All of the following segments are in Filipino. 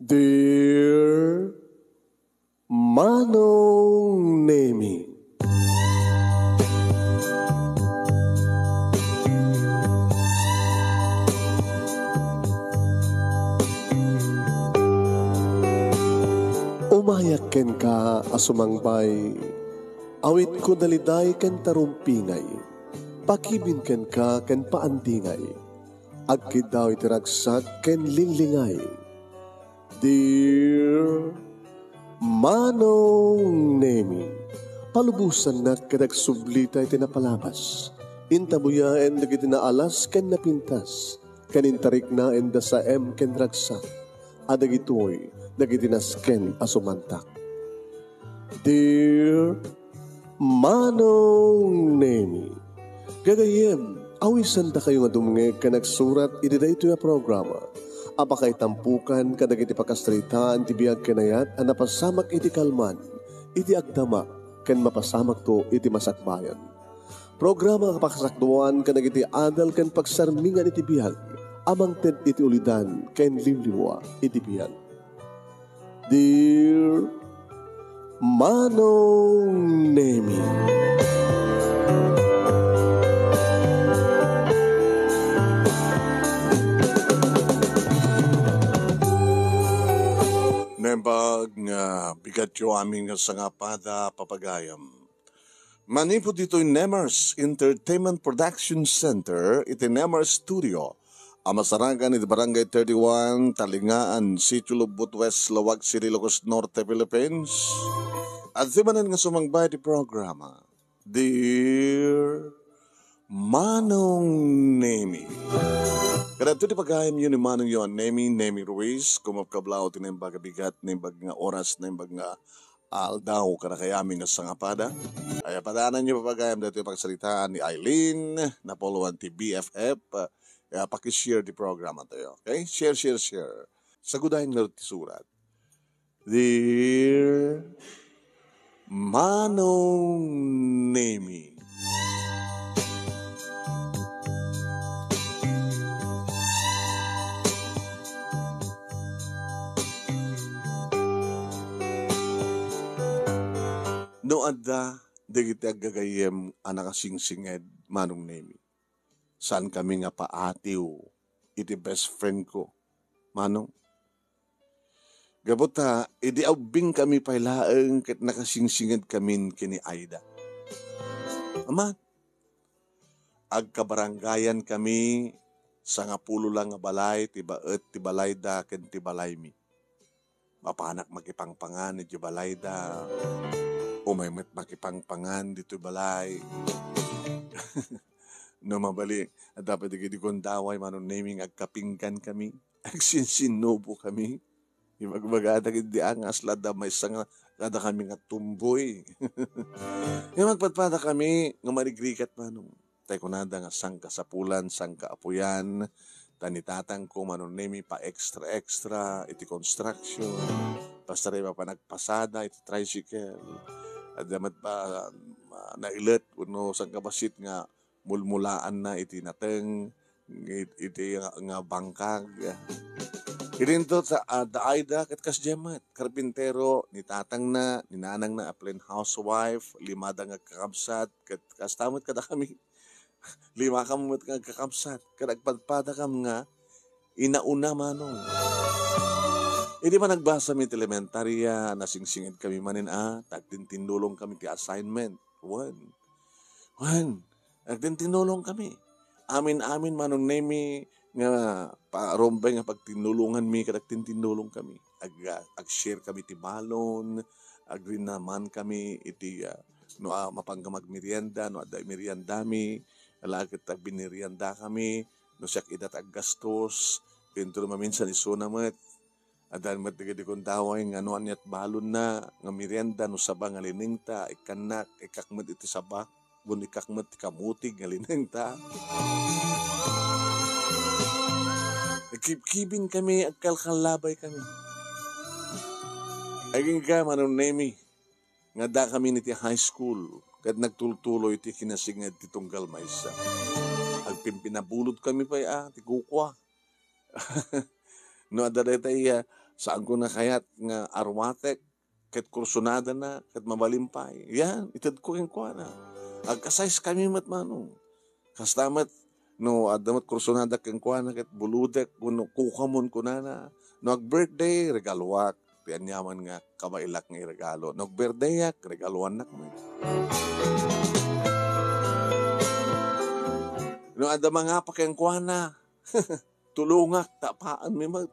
Dear Manong Nemi, umayak ken ka asumangbay, awit ko daliday ken tarumpingay, pakibin ken ka ken paandingay, agkid daw itiragsak ken linglingay. Dear Manong Nemi, palubusan na kadagsublita iti napalabas, intabuya en dagiti naalas ken napintas, kanintarik na en sa ken ragsak, adagitoy dagiti nasken asumantak. Dear Manong Nemi, gagayem, awisan da kayo nga dumngeg ka nagsurat iti daytoy a programa. Apakay tampukan kadag iti pakastritaan ti biyag kanayat a napasamak iti kalman, iti agdama, ken mapasamak to iti masakbayan. Programa kapakasakduan kadag iti adal ken pagsarmingan iti biyag, amang ted iti ulidan ken limliwa iti biyag. Dear Manong Nemi, Nembag nga bigat yo aming nga sangapada papagayam. Manipod dito'y Nemers Entertainment Production Center, iti Nemers Studio. Amasarangan iti Barangay 31, Talingaan, Sitio Lubot West, Lawag City, Ilocos Norte, Philippines. At simanan nga sumangbay di programa, Dear Manong Nemi. Kada ito di pagayam yun ni Manong yun, Nemi Ruiz, kumapkablaw tinembag bigat, nembag nga oras, nembag nga aldaw, kada kayami nga sangapada. Ay padanan nyo papagayam dito yung pagsalitaan ni Eileen, na poluan ti BFF, pakishare di programa tayo, okay? Share. Sagudahin nga ti surat. Dear Manong Nemi, no adda, dagiti aggagayem anakasingsinged, Manong Nemi. Saan kami nga paatiw, iti best friend ko, Manong. Gabota, idi aubing kami pailaeng ket nakasingsinged kami kini Aida. Ama, agkabaranggayan kami sa nga pulo lang nga balay, ti balayda ken ti balaymi. Mapanak makipangpangan iti balayda, umaymet makipangpangan dito balay. No mabali, at dapat di kondaway, Manong Nemi, agkapinggan kami, agsinsinubo kami. Magbagatag di angas, lada may isang kada kami nga tumboy. Yung magpadpada kami, nga marigrikat, Manong. Tay kunada nga sangka sapulan, sangka apuyan, tanitatang ko, Manong Nemi, pa extra, iti construction, basta rin pa nagpasada, iti tricycle, at damat pa nailet, uno sangka basit nga, mulmulaan na iti nateng, iti nga bangkag. Irinto sa Aida kat kasjamat, karpintero, ni tatang na, ni nanang na, aplen housewife, limada nga kakabsat, kat kastamot kada kami, lima kamot nga kakabsat, kadagpadpada kam nga, inauna, Manong. Hindi pa nagbasa mi elementarya, nasingsingid kami manin tagtintinulong kami ti assignment. One. Nagtintinulong kami. Amin, Manong Nemi, nga parombay nga pagtinulungan mi, kadagtintinulong kami. Ag-share kami ti balon, agrin naman kami iti mapanggamag merienda, no aday merienda mi, alagit binirienda kami, no siyak idat aggastos, pinto maminsan isunamat, adan matigadi kong daway nga no anyat balon na, nga merienda no sabang aliningta, ikanak, ikakmat iti sabak, bunikakmat kamutig ngalineng ta. Nagkibkibin kami at kalkalabay kami. Aging ka, Manong Nemi, nga da kami niti high school, kad nagtultuloy ti kinasingad ti tunggal maysa. Agpimpinabulod kami pa ti kukwa. No, adaday tayo Saan ko na kayat nga arwatek, ket kursunada na, ket mabalimpay. Yan, itad ko yung kuha na. Agkasayas kami manong. Kastamat, no, adamat kursunada keng kuha na, ket buludek, no, kukamon ko na. No, ag-birthday, regaluak. Tiyan yaman nga, kabailak nga regalo. No, birthday yak, regaluan na kami. No, ada mga pa keng kuha na. Tulungak, tapaan mi mag.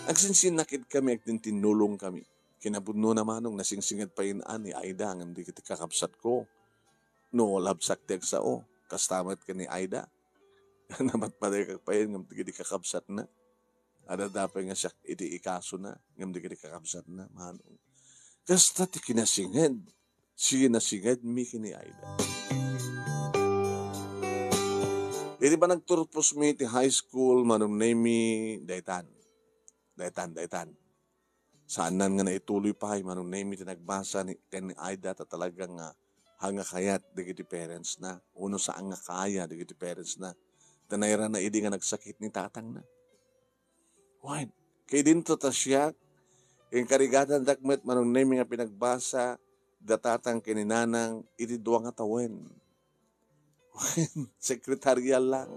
Agsinsinakid kami, agtintinulong kami. Kinabudno naman nung nasingsingad pa yun ani, Aida, ang hindi kita kakapsat ko. No, labsak tek sa o, kastamat ka ni Aida. Namat pa rin kagpayin, ng hindi kakapsat na. Ada dapat nga siya, iti ikaso na, ng hindi kakapsat na, manong. Kasta ti kinasingad, sige nasingad, mi kini Aida. Iti ba nagturpos mi ti high school, manong name Daytan. Saan nan nga naituloy pa, manong name tinagbasa ni Aida, ta talagang hanga kayat digiti parents na. Uno saan nga kaya digiti parents na. Tanayra na idi nga nagsakit ni tatang na. Why? Kaya din to ta siya, yung karigatan dakmet manong name nga pinagbasa, datatang kininanang iti duwa nga tawen. Sekretarial lang.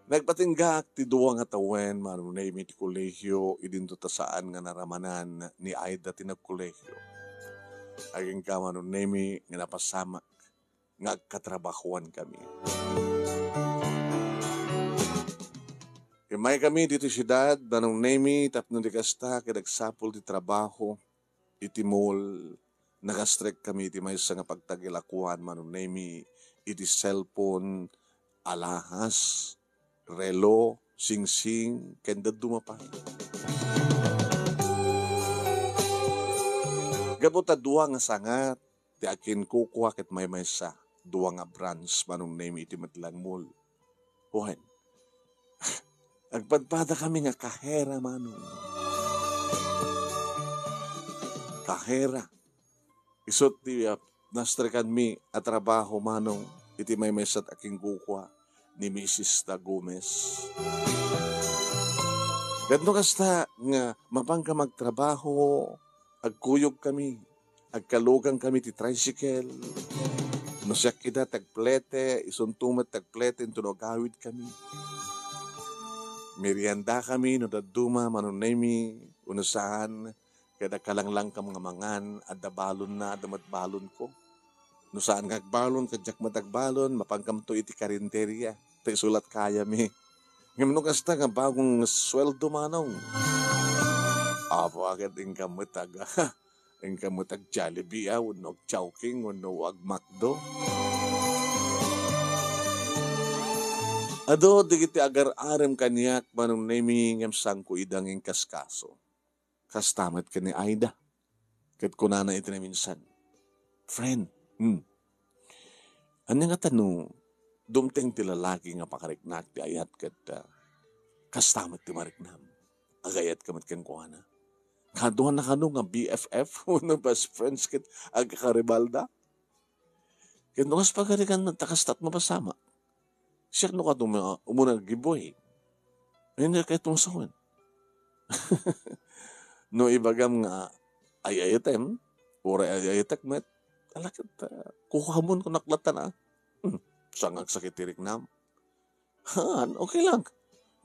Nagpatinggak ti duwa nga tawen, manunay mi ti kolehyo, idinto ta saan nga naramanan ni Aida ti nagkolehyo. Aging ka manunay mi nga napasamak, nga agkatrabahuan kami. May kami dito siyudad, manunay mi, tapno di kasta, kinagsapol ti trabaho, iti mall, nakastrek kami iti may sa nga pagtagilakuan, manunay mi, iti cellphone, alahas, relo, sing-sing, kenda dumapay. Gabota duwa nga sangat, ti akin kukuha ket may sa duwa nga branch manong name iti matlang mall. Buhan. Agpadpada kami nga kahera manong. Kahera. Isot ti nastrekan mi at trabaho manong iti may sa aking kukuha ni Mrs. Gomez. Gadno kasta nga mapangka magtrabaho, agkuyog kami, agkalugang kami ti tricycle, no siya kita tagplete, isuntumat tagplete, tunogawid kami. Merienda kami, no daduma, manunaymi, unusahan, kada kalanglang ka mga mangan, adabalon na, adamatbalon ko. No saan kagbalon, kadyak matagbalon, mapangkamto iti karinderya. Sulat kaya mi. Ngayon kasta nga bagong sweldo manong. Apo agad ang kamutag. Ang kamutag Jollibee, unog Chowking, unog Magdo. Ado, digiti agar-arem kanyak manong naming sang ko idang yung kaskaso. Kastamat ka ni Aida. Kat kunana ito na minsan. Friend, ano nga tanong, dumteng ti lalaki nga pakariknak ti ayat kat kastamat ti mariknam. Agayat kamat kang kuhana. Kaduhan na kano nga BFF, uno best friends kit agkakaribalda. Kaya nungas pagkarikan takastat mapasama. Siya no ka umunang giboy. Hindi ka itong sawan. No ibagam nga ayayatem, ura ayayatek met, alakit kukamon ko naklatan na. Sangag sakit tirik nam. Okay lang.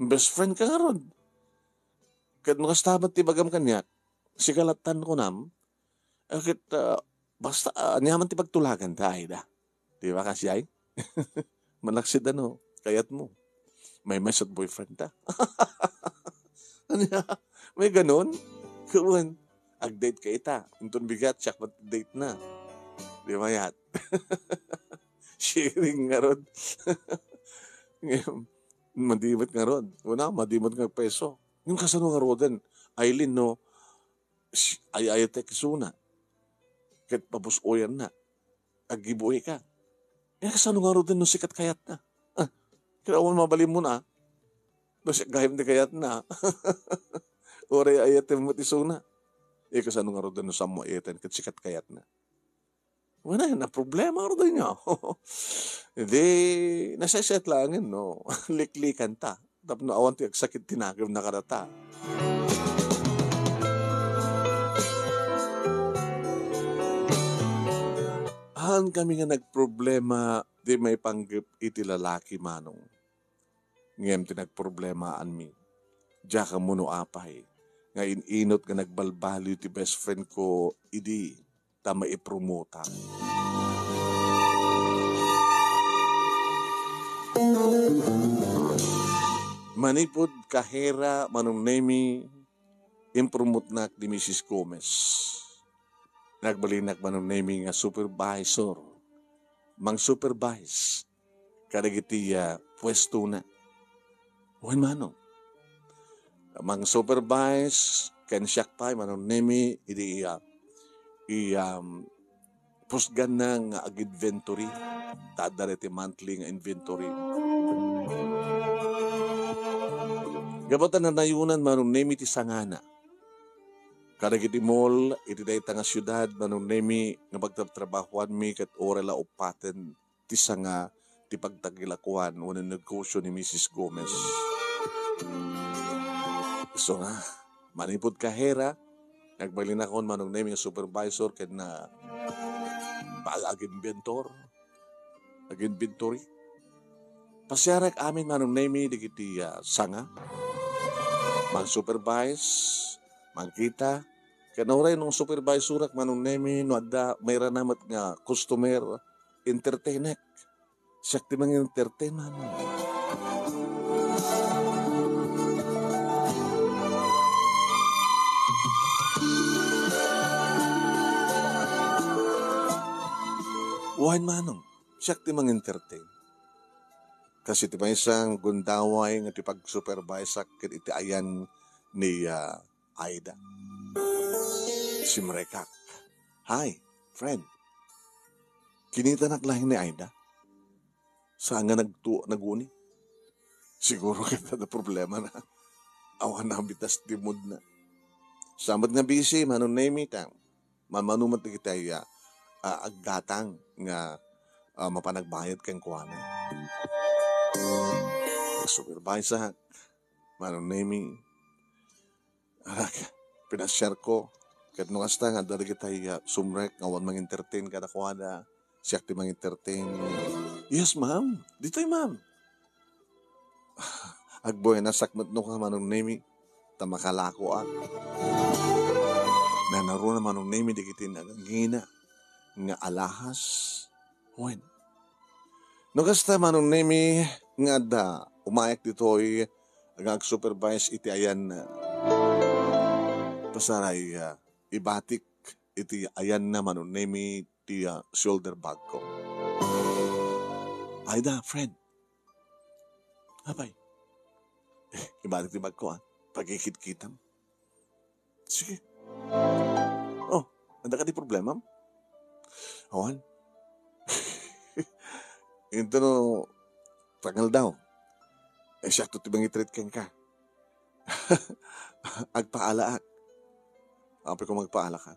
Best friend ka nga ron. Kat nakastabat ti bagam kanyak, sigalatan ko nam, akit basta niyaman ti pagtulagan ta, Aida. Di ba kasi ay? Malaksid kayat mo. May mesot boyfriend ta. May ganon. Kuwan, ag-date ka ita. Intun bigat, siyak date na. Di ba yat? Sharing nga ron. Madimot nga ron. Una, madimot nga peso. Yung kasano nga ron, Aileen, no, ayatek suna. Kahit pabusoyan na. Agibuhay ka. Yung kasano nga ron, no, sikat kayat na. Kaya awan mabalim mo na. No, siya gahim na kayat na. Oray ayatem mo ti suna. Yung kasano nga ron, no, samo ayaten, kat sikat kayat na. Wala na problema ro din niya. Hindi, nasaset langin, no? Liklikan ta. Tapos na awan ti sakit tinagam na karata. Han kami nga nagproblema, di may panggip iti lalaki manong. Ngem ti nagproblema mi. Diya ka muno apay. Nga inot nga nagbalbaliw ti best friend ko, idi, ta maipromota. Manipod kahera manong nemi impromot nak di Mrs. Gomez. Nagbalinak manong nemi nga supervisor. Mang supervise. Kadagiti pwesto na. Wen manong. Mang supervise ken siyak pa manong nemi idi pusgan na nga ag-inventory. Tadare ti monthly nga inventory. Gabatan na nayunan manong nemi ti sangana. Kadagiti mall, iti dayta nga syudad, manong nemi nga pagtatrabahuan mi kat orela upaten ti sanga ti pagtagilakuan o negosyo ni Mrs. Gomez. So nga, manipod kahera, nagbalin ako manong nemi nga supervisor kat na ag-inventory. Pasyarak amin manong nemi digiti sanga, mag-supervise, magkita, kanawaray nung supervisorak manong nemi no adda may ranamat nga customer entertainek. Siyak ti mga entertain manong. Wahan manong, siyak ti mga entertain. Kasi ti may isang gundaway nga ti pag-supervise ket iti ayan ni Aida. Si Mrekak. Hi, friend. Kinita naklahin ni Aida. Saan nga naguni? Siguro kita na problema na. Awan na bitas timod na. Samad nga busy, manon name it. Mamanumat na kita aggatang nga mapanagbayad kang kuwana. Supervise manong naming pinashare ko kat nung hasta nga dari kita sumrek ngawan mang entertain kada kuwana siyak ti mang entertain. Yes ma'am, dito'y ma'am. Agboy na sakmat no ka manong naming tamakalako at na naroon na manong naming dikitin agangina nga alahas when no kasta manong nemi nga da umayak ditoy ag-supervise iti ayan pasaray ibatik iti ayan na manong nemi ti shoulder bag ko. Aida, friend. Apay. Ibatik ti bag ko pagkikit-kitam. Sige. Oh, anda ka di problema? Awan. Ito no, tagal daw. Siya to tibang itreat kang ka. Agpaalaak. Apay ko magpaala ka.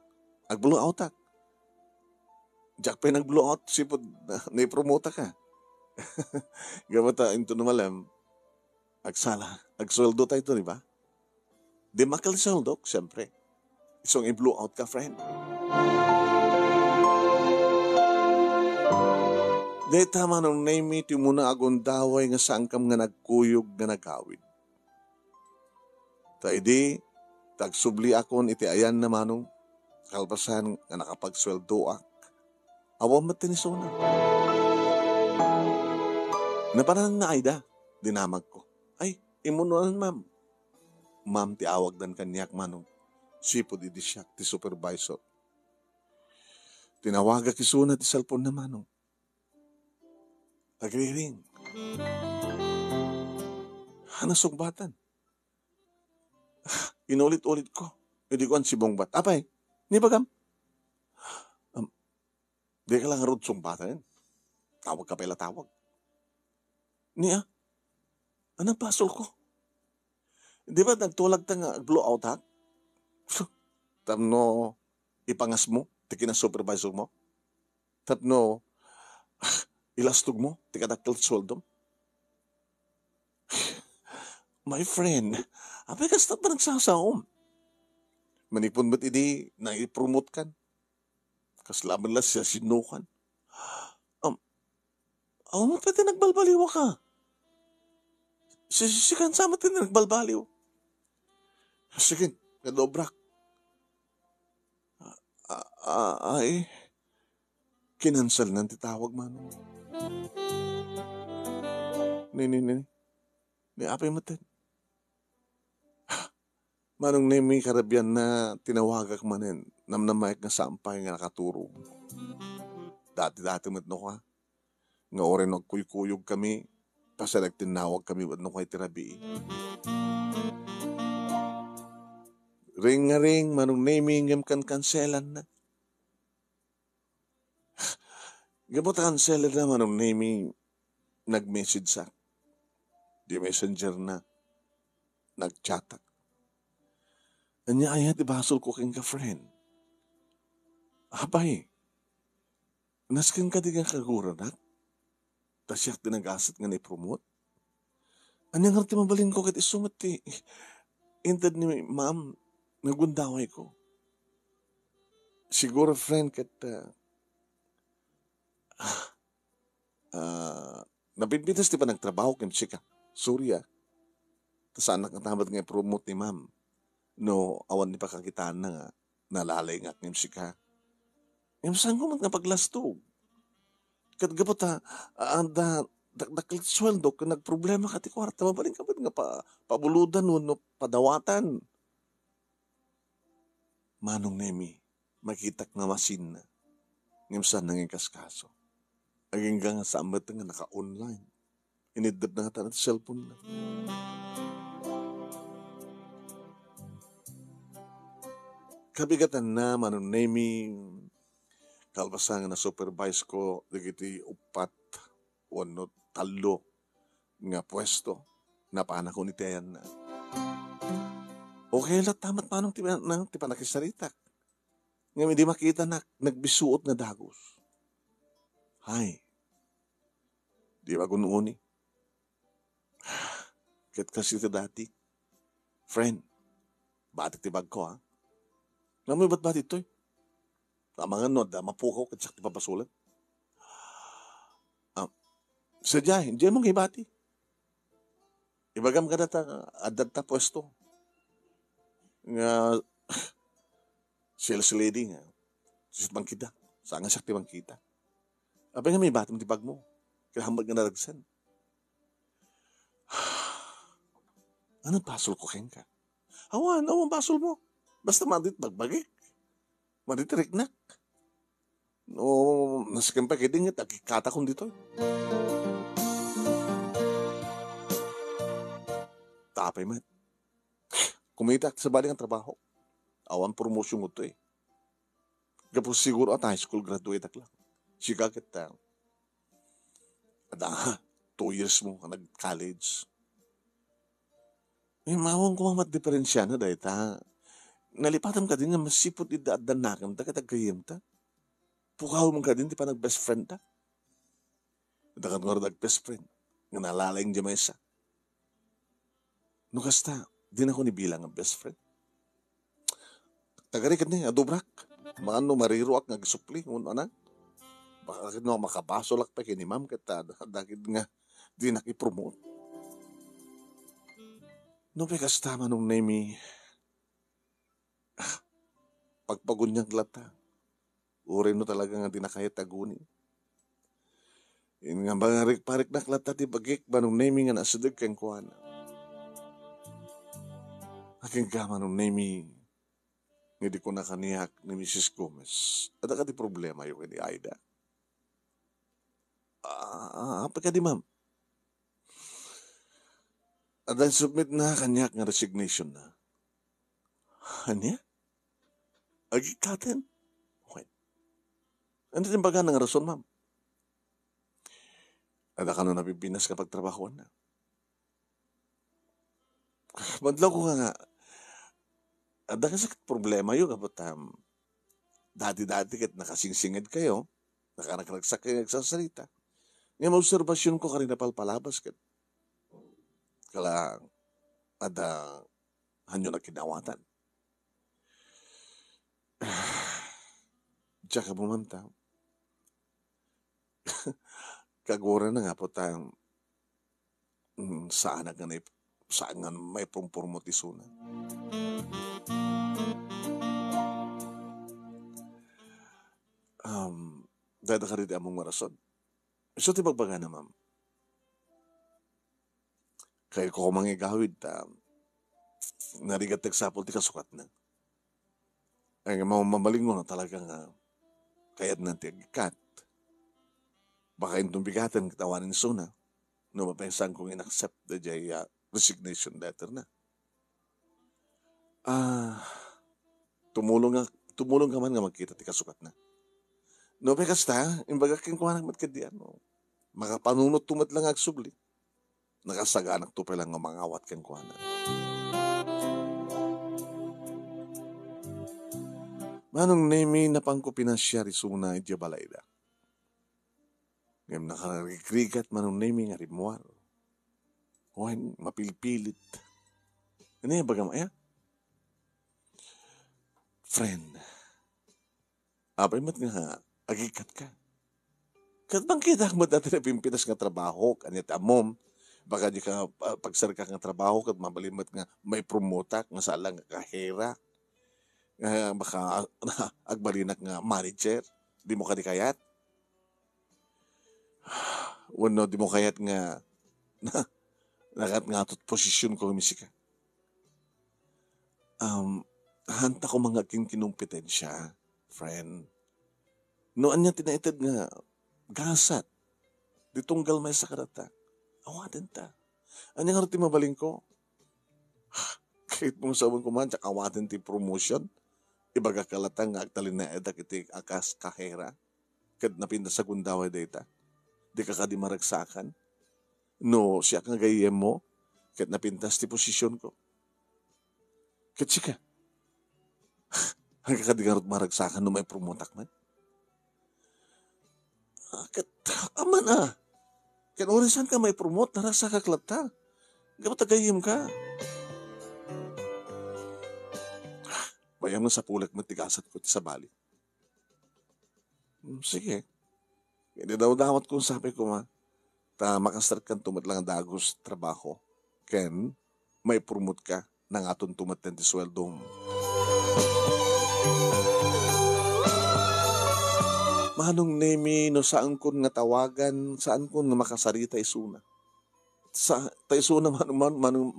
Ag-blow out ak. Jack pa nag-blow out, sipod na-promote ka. Gamata, ito na malam, agsala. Agsweldo tayo ito, di ba? Di makal sweldo, siyempre. Isong i-blow out ka, friend. Dahil tama nung name it, yung muna agundaway nga sangkam nga nagkuyog nga nagawid. Ta idi, tagsubli akon iti ayan na manong, kalpasan nga nakapagsweldo ak. Awam matinisona. Napanang nga Aida, dinamag ko. Ay, imunuan ma'am. Ma'am ti awag dan kanyak manong. Sipod idi siya ti supervisor. Tinawaga kisuna ti cellphone na manong. Agriring. Hanasugbatan. Inulit-ulit ko. Hindi ko ang sibong bat. Apay, ni bagam? Di ka lang harod sumbatan yan. Tawag ka pala tawag. Niya, anong pasol ko? Di ba nagtulag ta nga blow out ha? Tarno, ipangas mo, tiki na supervisor mo. Tapno, ilastog mo, tikadakkel sweldo. My friend, apay kasta pa nagsasaom. Manipon ba't idi na i-promote kan? Kaslaman lang siya sinukan. Ako mo pwede nagbalbaliwa ka. Sisikan sa matin na nagbalbaliw. Sige, nadobrak. Ay, kinansal ng titawag man. Ni apay matin. Manong na may karabyan na tinawagak manin, namnamayag nga sampay nga nakaturo. Dati-dati matno ka. Nga orin nagkuyukuyog kami, kasi nagtinawag kami matno kay tirabi. Ring nga ring, manong naming yung kanselan na. Gamot kanselan na manong naming nag-message sa di messenger na nag-chatak. Anya ay basol ko king ka-friend. Abay, naskin ka di kang kagura na? Tas siya tinagasat nga ni-promote. Anya nga ti mabalin ko kit isumat ti. Intad ni ma'am, nagundaway ko. Siguro friend kat napinpitas ti pa nagtrabaho kim sika. Surya. Tas anak natamad nga i-promote ni ma'am. No, awan ni pakakitaan na nga, nalalay nga ng sika. Yung saan ko nga paglastog. Kat gabot dakil sweldo, kung nagproblema ka ti kwarta, mabaling ka ba nga pabuludan no, padawatan. Manong nemi, makitak nga masin na. Ngayon saan nanging kaskaso. Aging nga sa amat nga naka-online. Inidab na nga tayo cellphone na. Kabigatan na manong naming kalbasan na supervise ko digiti upat wano talo nga pwesto na panak ko ni Tiyan na. Okay lang tamat manong tipa nakisaritak. Nga hindi makita na nagbisuot nga dagos. Hay, di ba gunuuni? Kit kasi ito dati. Friend, batik tibag ko ha? Namoy ba't dito eh? Mga nod, mapukaw kat sakti papasulan. Sadya, hindi mong hibati. Ibagam ka data, adat ta pwesto. Nga, sales lady nga, susit bang kita, saan nga sakti bang kita. Abay nga may batim tibag mo, kaya hambag nga naragsan. Anong pasol ko keng ka? Awan, pasol mo. Basta madit bagbagi. Madit riknak. No, nasikimpa kiding at akikata kong dito. Tapay man. Kumita sa baling ang trabaho. Awan promotion mo to eh. Kapos siguro at high school graduate lang. Sika kita. Ada, 2 years mo ka nag-college. May mawang kumamat diferensya na dahil ta. Nalipatan ka din nga masipot idaadan ta katagayim ta. Pukaw mo ka din di pa nag-best friend ta. Dakat nga nag-best friend. Nga nalalayang di may isa. Nukas ta, din ako nibilang ang best friend. Tagarikat niya, adobrak. Maano mariruak nga gisupli. Ano? Baka no, makabasolak pa kini ma'am kita. Dagid nga di nakipromote. No, pekas tama nung name pagpagunyang lata. Urin mo talaga nga di na kaya tagunin. Yun nga ba nga parik na lata ti bagik ba nung naming nga nasudag kang kuhan. Aking gama nung naming hindi ko nakaniyak ni Mrs. Gomez. At ka di problema yung ni Aida. Apa ka di ma'am? At dahil submit na kanyak nga resignation na. Anya? Agikatin? Okay. Ano din baga ng rason, ma'am? Ada ka na nabibinas kapag trabahoan na. Madlaw ko nga, ada kasi problema yun kapag dati-dati kat nakasingsingid kayo, Nakanagsak kayo nagsasalita. Ngayon, obserbasyon ko karina palpalabas ka. Kala, ada, hanyo na kinawatan. Tsaka bumanta. Kagura na nga po tayong saan nga may pumpurmotisuna. Dada ka rin among marason. So, tibagbaga na, ma'am. Kaya ko mangigawid, narigat nagsapol ti kasukat na. Ay nga mamaling mo na talaga nga kayat na tiyagikat. Baka yung bigatan katawanin suna, no mapensan kong in-accept the resignation letter na. Tumulong ka man nga magkita ti kasukat na. No, kasta, imbaga king kuha nagmat kadian mo. Makapanunot tumat lang agsubli. Nakasaganak to pa lang nga mangawat king kuha na. Manong nemi na pangko pinasya risuna idya balayda. Ngayon nakarikrigat manong nemi nga rimuar. Huwag mapilpilit. Ano yung bagamaya? Friend. Apay mat nga agikat ka. Katbang kita mo dati na pimpinas nga trabaho, kanyat amom, baka di ka pagsarka nga trabaho, kat mabalimat nga may promotak, nga salang kahera, baka agbalinak nga manager, di mo ka di kayat. Wano, di mo kayat nga, nakat nga atot posisyon ko misika. Hanta ko mga kinumpetensya, friend. Noon niya tinaitad nga, gasat, ditunggal may sa karata, awatin ta. Ano nga rin mabaling ko? Kahit mong sabon ko man, tsaka awatin ti promotion, ibaga kalatang nga agtalin na edak iti akas kahera, kad napinda sa gundaway data, di ka di maragsakan. No, siya kang gayem mo, kad napintas ti posisyon ko. Kad siya ka, hanggang ka di nga rin maragsakan no may promotak man. Kat aman Kat orisan ka may promote, narasa ka klata. Gabat tagayim ka. Bayang sa pulag matigasat ko sa bali. Sige. Hindi daw damat kung sabi ko makastart kan tumat lang ang dagos trabaho. Ken, may promote ka nang aton tumat ng disweldong. Manong nemi no saan kun nga tawagan, saan kun nga makasarita isuna. Sa taisuna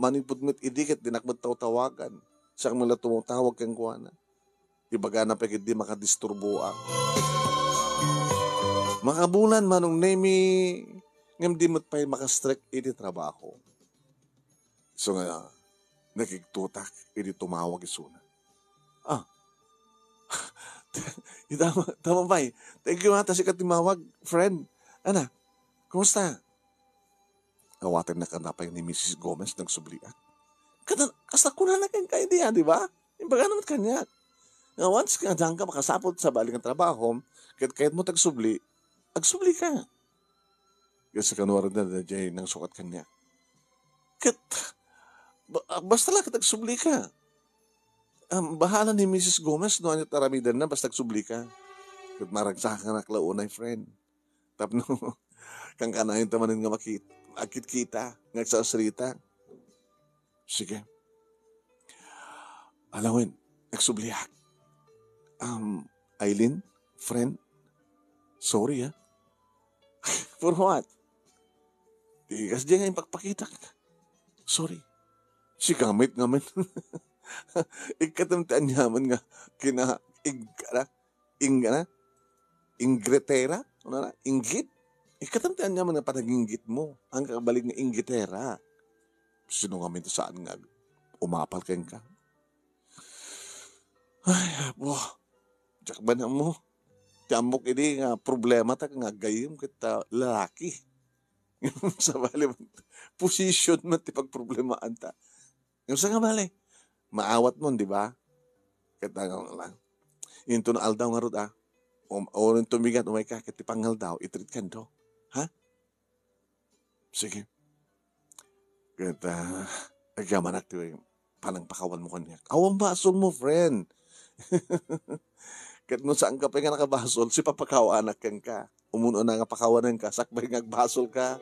manipudmet idikit dinakmat tawagan. Sa mala tumutawag kang kuana. Ibaga na pagid di makadisturbo ang. Makabulan manong nemi ngam di mo't pa'y makastrek iti trabaho. So nga nakiktutak iti tumawag isuna. Tama ba eh? Thank you ata si katimawag, friend. Ana, kumusta? Awatin na kanapay ni Mrs. Gomez ng sublian. Kasta ko na kang kaidiya, di ba? Imbaga naman kanya. Nga once ka dyan ka makasapot sa baling ng trabaho, kahit mo tagsubli, agsubli ka. Kasi kanuwaran na dyan ng sukat kanya. Basta lang tagsubli ka. Bahala ni Mrs. Gomez no anyo taramidan na basta subli ka. Kat maragsakan na klaunay friend. Tapno kang kanahin tamanin nga akit kita ngagsasalita. Sige. Alawin, nagsubliak. Aileen, friend, sorry For what? Tigas dyan nga yung pagpakita. Sorry. Si gamit ngamin. Ikatamtaan yaman nga ingretera, inggit. Ikatamtaan yaman nga panaginggit mo. Ang kabalik nga inggitera. Sino nga minto saan nga umapal keng ka? Ay, abo. Diyak ba na mo? Tiyambok ini nga problema ta nga gayim kita lalaki. Sa bali, position mo ti pagproblemaan ta. Yung sa nga bali, maawat mo, di ba? Kaya lang. Into na aldaw nga rod O rin tumigat, umay ka, katipangal daw, itreat ka daw. Ha? Sige. Kaya, agyaman akti, panang pakawan mo kanya. Awang basol mo, friend. Kat mo saan ka pa nga nakabasol, si papakawa anak kang ka. Umuno na nga pakawanan ka, sakbay nga basol ka.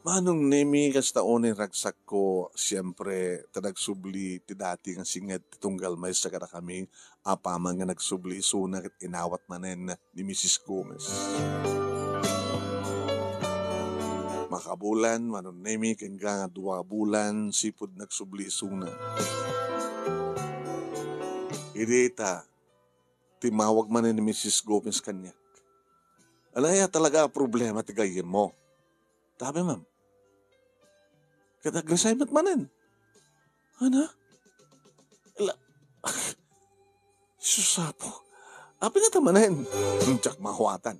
Manong nemi kas taonin ragsak ko, siyempre, tanagsubli, ti dati nga singet, tunggal may sa kada kami, apamang nga nagsubli, isuna kat inawat manen ni Mrs. Gomez. Makabulan, manong nemi, kaya nga 2 bulan, sipod nagsubli, isuna. Idita, timawag manen ni Mrs. Gomez kanyak. Alaya talaga problema ti gayem mo. Tabi ma'am, katag-assignment manen. Ano? Susapo. Api nga tamanen. Tsak mahuatan.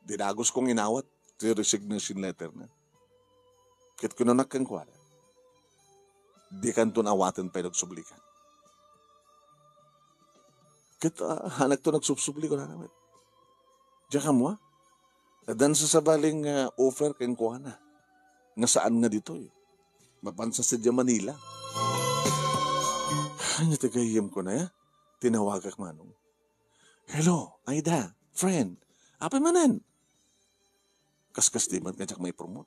Dinagos kong inawat. Ti resignation letter na. Kit kunanak kang kwala. Di kan to nawatan pa nagsublikan. Kit hanak to nagsubsubli ko na naman. Diyan ka mo dan sa sabaling offer kang kuha na. Nga saan nga dito eh. Mapansa sa Manila. Ano tagayim ko na ya? Tinawagak manong. Hello, Aida, friend. Apa manan? Kaskas di man kajak may promote.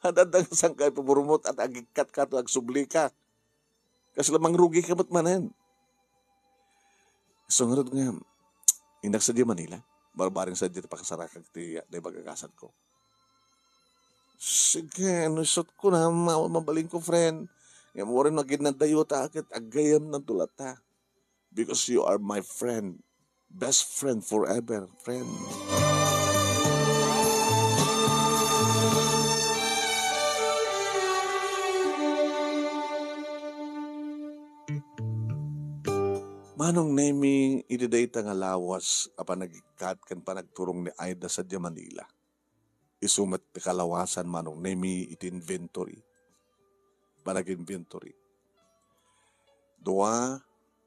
Hadadang sang kay promote at agikat ka to agsubli ka. Kasi lamang rugi ka ba't manan? Sungarod nga, indak sa Manila. Barbaring sa dito pakasarakan ti na bagagasan ko. Sige, nusot ko na, mabaling ko, friend. Nga mo rin maginadayo ta akit, agayam ng tulata. Because you are my friend. Best friend forever, friend. Manong naming ididata nga lawas apan nagikat kan panagturong ni Aida sa Manila. Isumat ti kalawasan manong nemi iti inventory. Panag-inventory. Dua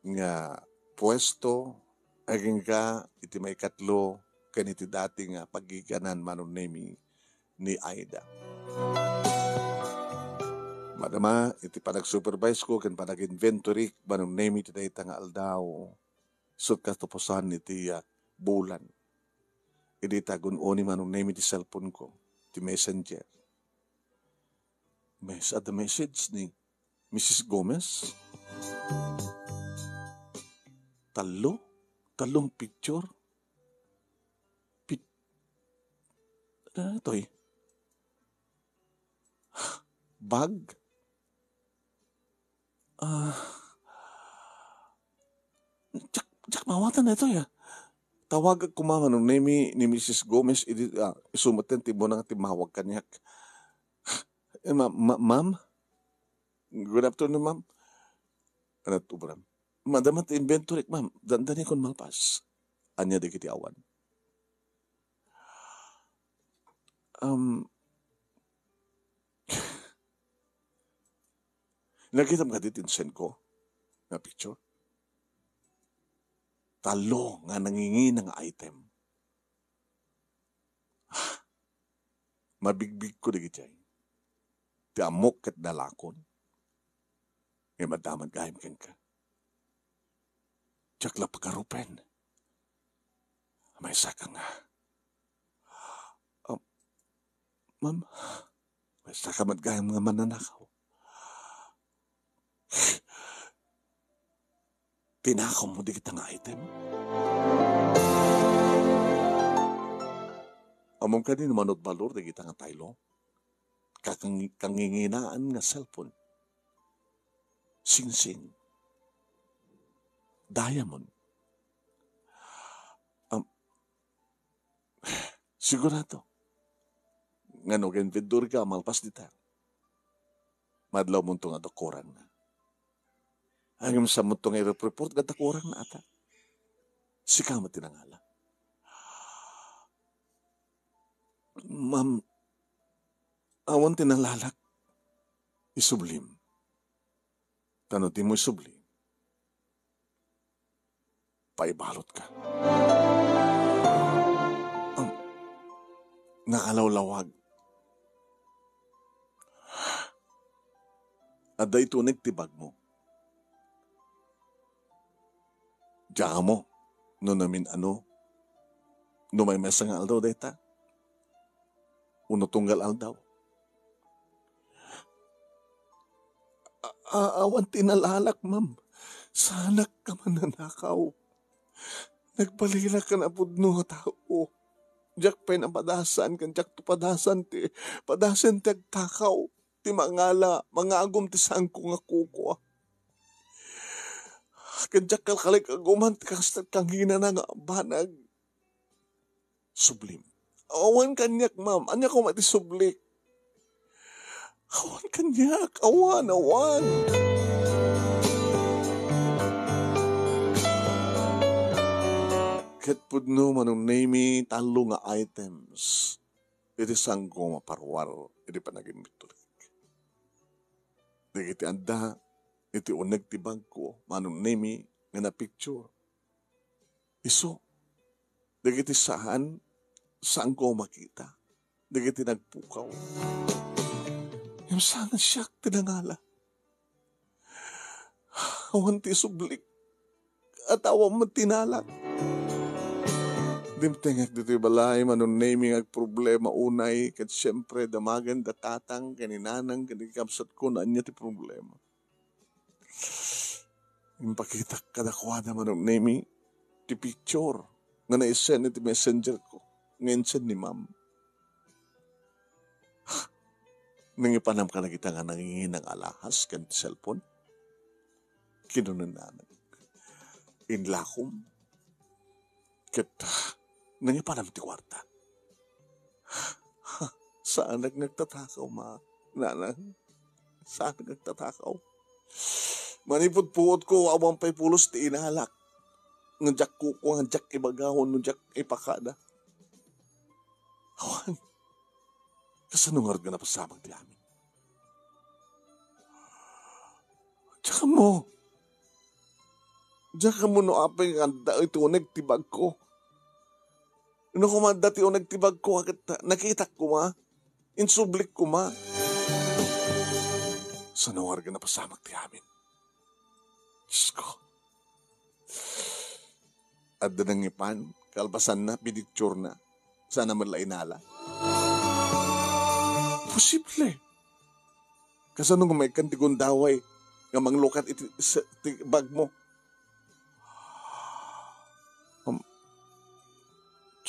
nga pwesto aging ka iti may katlo kaniti dati nga pagiganan manong nemi ni Aida. Madama, iti panag-supervise ko kan panag-inventory manong nemi iti dayta nga aldaw. Sut katupusan iti bulan. Idi tagun-oni manong name iti cellphone ko, ti messenger. At the message ni Mrs. Gomez. Talong picture. Ito eh. Bag. Tsak mawatan na ito ya. Tawag ko mga nung name ni Mrs. Gomez, isumaten ti mo nang timawag kanyak. Ma'am? Good afternoon, ma'am. Ano to, Bram? Madam at inventory, ma'am. Dandani kon malpas. Anya di kiti awan. Nakita mo ka ditinsen ko na picture? Talo nga nangingi ng item. Mabigbig ko di kitay. Ti amok kat dalakon. Ngay madaman kahim ken ka. Tiyakla pagkarupen. May saka nga. Ma'am, may saka madgahim nga mananakaw. Tinakaw mo di kita nga item. Among ka din manot balor di kita nga taylo. Kanginginaan nga cellphone. Sing-sing. Diamond. Sigurado. Nga no genvidur ka, malpas dita. Madlaw mo nga dokuran na. Hanggang sa mo itong i-report, gatakurang na ata. Sika mo tinangala. Ma'am, awan tinalalak. Isublim. Tanutin mo isublim. Paibalot ka. Naalawlawag. Aday tunig tibag mo. Diyan mo. No namin ano. No may mesa nga aldaw deta. Uno tunggal aldaw. Awan tinalalak, ma'am. Sanak ka mananakaw. Nagbalila ka na pudno tao. Diyak pa'y napadasan kan, diyak to padasan ti. Padasan ti agtakaw. Ti mangala, mga agom ti sangko nga kuko. Kandiyak kalkalik aguman ti kang hina na nga banag. Sublim. Awan kanyak, ma'am. Anya ko mati sublik. Awan kanyak. Awan. Ket pudno manong name talo nga items. Iti sangko maparwar. Iti panagin mitulik. Iti anda. Iti uneg ti bangko. Manong name nga na picture. Iso. Iti saan ko makita. Iti nagpukaw. Yung saan siya tinangala. Awan ti sublik. At awan mo tinalak. Dimtengak dito balay, manong naming ag problema unay, kat siyempre damagan datatang, kaninanang, kanikapsat ko na anya ti problema. Yung pakita kadakwa na manong naming, ti picture, nga na-send ti messenger ko, ngayon send ni ma'am. Nangipanam ka na kita nga nangingin ng alahas, kan ti cellphone. Kinunanan. Inlakom. Kat, nangipanam ti kwarta. Saan nagtatakaw, ma? Nanang, saan nagtatakaw? Manipot-puot ko, awang pa'y pulos ti inalak. Ngajak ko, ngajak ibagahon, ngajak ipakada. Awan, kasanungar ka na pasamang ti amin. Tsaka mo no apay nga ito nagtibag ko. Ano ko man dati o nagtibag ko, nakita ko ma, insublik ko ma. Sa nawar ka na pasamag ti amin. Diyos ko. At danang ipan, kalbasan na, pidicture na, sana man lainala. Posible. Kasano nga may kantikong daway, nga manglukat iti bag mo.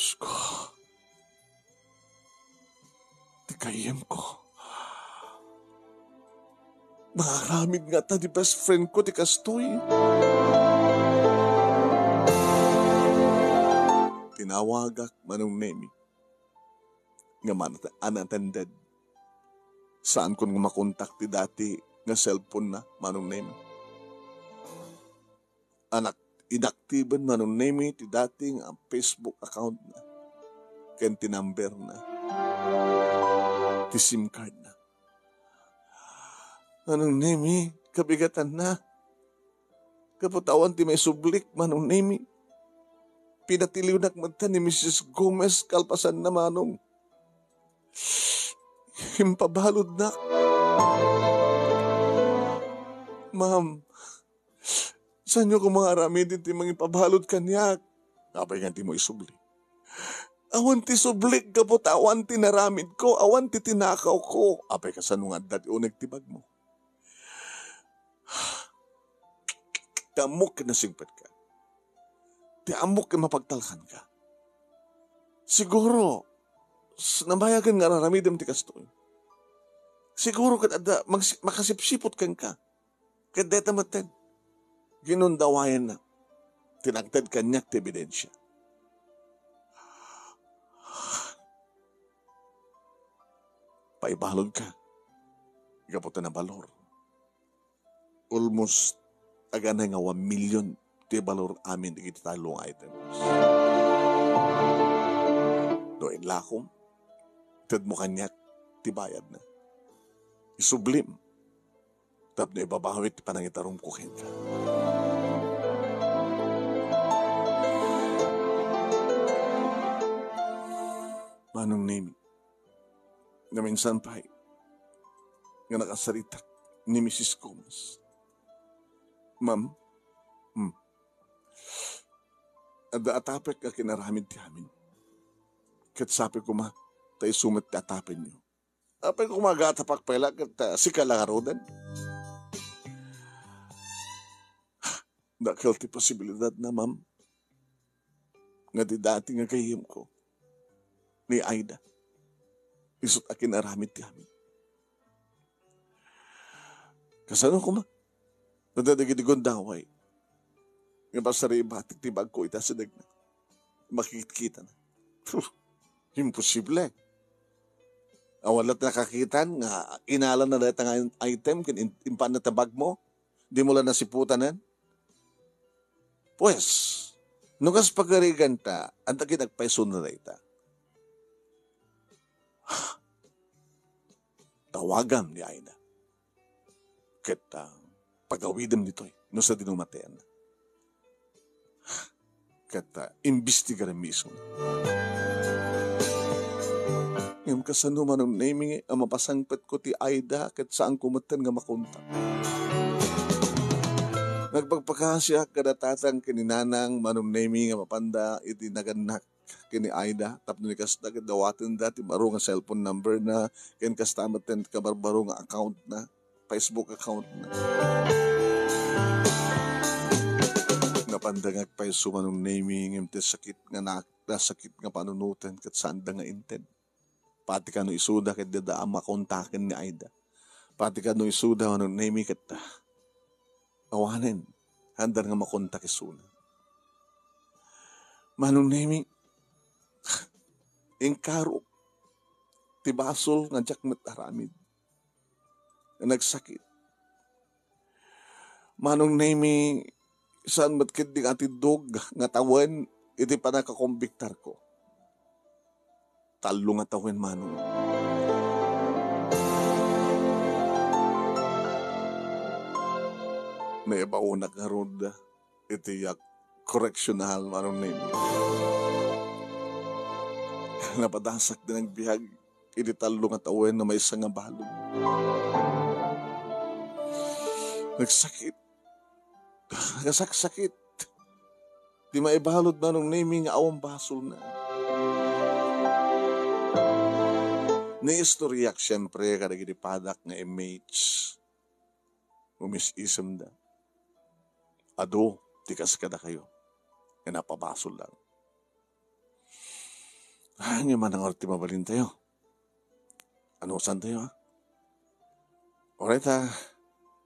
Diyos ko. Di kayem ko. Nakaramid nga ta di best friend ko, di kastoy. Tinawagak manong nemi. Nga man unattended. Saan ko nga makontak ti dati nga cellphone na manong nemi. Anak, inaktiban manong nemi ti dating ang Facebook account na. Ken ti number na. Ti SIM card na. Manong nemi, kabigatan na. Kaputawan ti may sublik manong nemi. Pinatiliw nakmanta ni Mrs. Gomez kalpasan na manong. Himpabalod na. Ma'am, saan nyo kung mga aramid iti mga ipabalod kanyak? Kapay nga ti mo isubli. Awan ti sublik kapot, awan ti naramid ko, awan ti tinakaw ko. Apay ka saan nga dati o nagtibag mo. Damok ka na sigpat ka. Ti amok ka mapagtalkan ka. Siguro, namayagan nga raramidam ti kastoy. Siguro kada makasipsipot kang ka. Kadeta maten. Ginundawayan na. Tinagtad kanyak ti ebidensya. Paibalog ka. Ikaputan na balor. Almost aganay nga 1 million ti balor amin di talong items. Doin lakom. Tad mo kanyak, tibayad na. Isublim. Tap na ibabawit ti panangitarom ko ka. Manong name, nga minsan pa nga nakasarita ni Mrs. Combs. Ma'am, ada atapek ka kinaramid ti amin. Kat sabi ko ma, tayo sumat ti atapin nyo. Apay ko magatapak pala kat si kalakarodan. Dakil ti posibilidad na ma'am, nga di dati nga kayim ko ni Aida. Isot akin aramid ti amin. Kasano ko ma? Nadadagitigon daway. Nga pasari batik ti bag ko itasadag na. Makikita na. Imposible. Awalat nakakitan nga inalan na dahil ang item kin impan na tabag mo. Di mo lang nasiputan yan. Pues, nukas pagarigan ta, ang takin nagpaiso na dahil tawagam ni Aida. Kita pagawidam nito'y no sa dinumatean. Kita imbestigar mismo. Ngayon kasano man ang naming ang mapasangpet ko ti Aida kat saan kumatan nga makontak. Nagpagpakasya kadatatang kininanang manong naming nga mapanda iti naganak kini Aida, tapno ni kasta dawatin dati baro nga cellphone number na, ken kasta maten kabarbaro nga account na, Facebook account na. Napandangag pa yung sumanong naming, imti sakit nga sakit nga panunutan, kat saan da nga inted. Pati ka no isuda, kat dada makontakin ni Aida. Pati ka no isuda, manong naming, kat awanin, handar nga makontak isuna. Manong naming, ingkaro, tibasol nga jak mataramid, nga nagsakit. Manong nami, saan matkid di atidog, nga tawan, iti pa nakakombiktar ko. Talo nga tawen manong. Naibauna nga roda, iti yak correctional manong nami. Napadasak din ang bihag, initalong at awen na may isang balong. Nagsakit. Nagasaksakit. Di maibalod na nung naming awang basol na. Ni-istoryak siyempre kada ginipadak nga image. Umis-isam da. Ado, tikas kada kayo. Nga napabasol lang. Nga man ang orti mabalin tayo. Ano saan tayo ha? Oray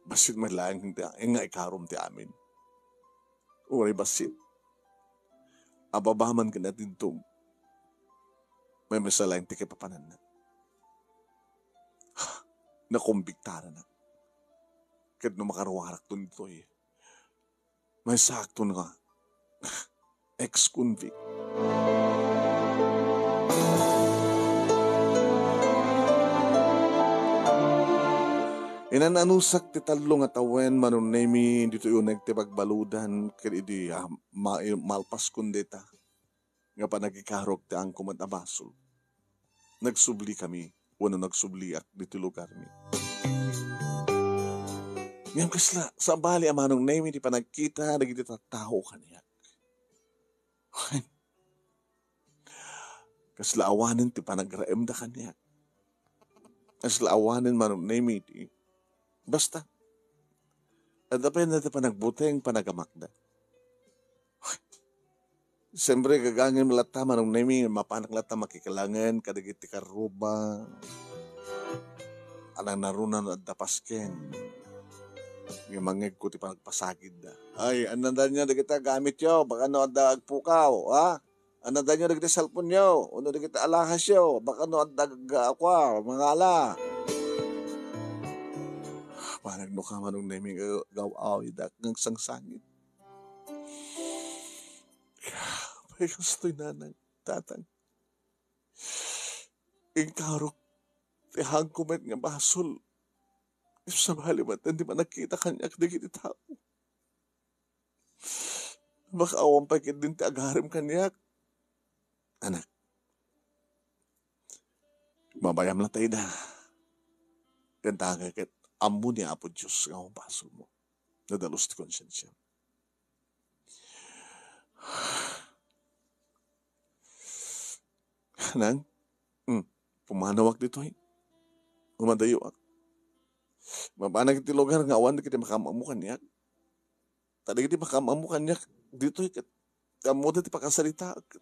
basit may lang nga ikarom ti amin. Oray basit. Ababaman ka natin itong may masalain ti kapapanan na. Nakumbiktara na. Kahit no makaruwarak to nito may sakto na ex-convict. Inananusak ti talong at awen manon nemi dito yung nagtibagbaludan kaya di malpas kundeta nga pa nagikarok ti ang kumat abasol. Nagsubli kami wano nagsubli ak dito lugar mi. Ngayon kasla sa bali ang manong nemi di pa nagkita nagititaho kaniya. Kasla awanin ti pa nagraem da kaniya. Kasla awanin manong nemi di basta. At dapat na ito panagbuteng panagamakda. Siyempre gagangin malata manong naming mapanak lata makikalangan kadagiti karuba. Alang narunan at dapasken. Yung mangeg ko ti panagpasagid da. Ay, ananda niya dagita gamit yo. Baka no ada agpukaw. Ha? Ananda niyo dagita cellphone yo. Ano dagita alahas yo. Baka no ada akwa. Mangala. Parang no ka manong naming gawaw idak ng sangsangit. Pay gusto'y nanang tatang. Ingkarok, tihang kumet nga basol. Sa balimat, hindi ba nakita kanya kagiti tao? Baka awang pa din ti agarim kanya. Anak, mabayam lang tayo na. Kanta nga ket, amo ni Apo Diyos nga ang basol mo. Nadalos ti konsensya. Nang, pumanawak dito ay. Umadayo ak. Mabanag iti lugar nga awan kiti makamamukan niya. Tadi kiti makamamukan niya dito ay kat. Kamu ti pakasalita ak.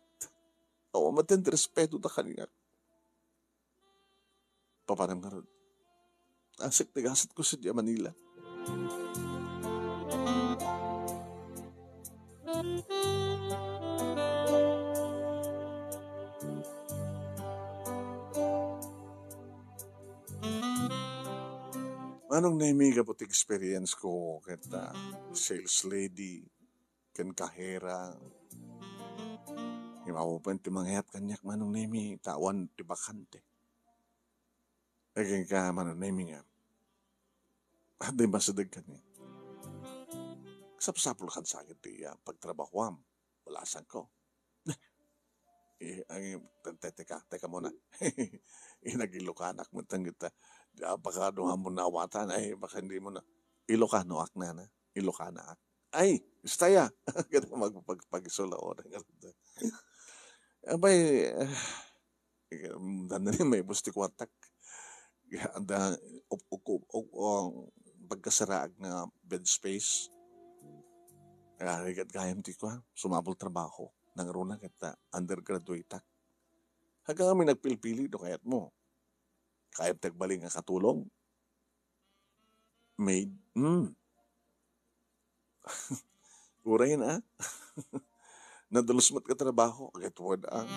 Awan matin respeto ta kanya. Papanam nga ron. Asik tigasat ko sa Manila. Manong naimiga po experience ko kita sales lady ken kahera. Imawapan ti mangyat kanyak manong naimi tawan ti bakante. Aging ka manong naimi nga. Aday masadag kanya. Sapsapul kan sakit ti pagtrabahoam. Walasan ko. Teka muna. Inagilokanak mo tanggita. Baka doon mo nawatan, ay baka hindi mo na. Ilocano ak na. Ilocana ak. Ay, istaya. Ganda magpagpagisula o. Abay, danda may busti kwatak. Anda, pagkasaraag na bed space. Rigat gayam ti ko, sumabol trabaho. Nangruna kita, undergraduate tak. Hanggang kami nagpilpili do kayat mo. Kaya tagbaling nga katulong. Maid. Uray na. Nadalusmat ka trabaho. Agad wad ang.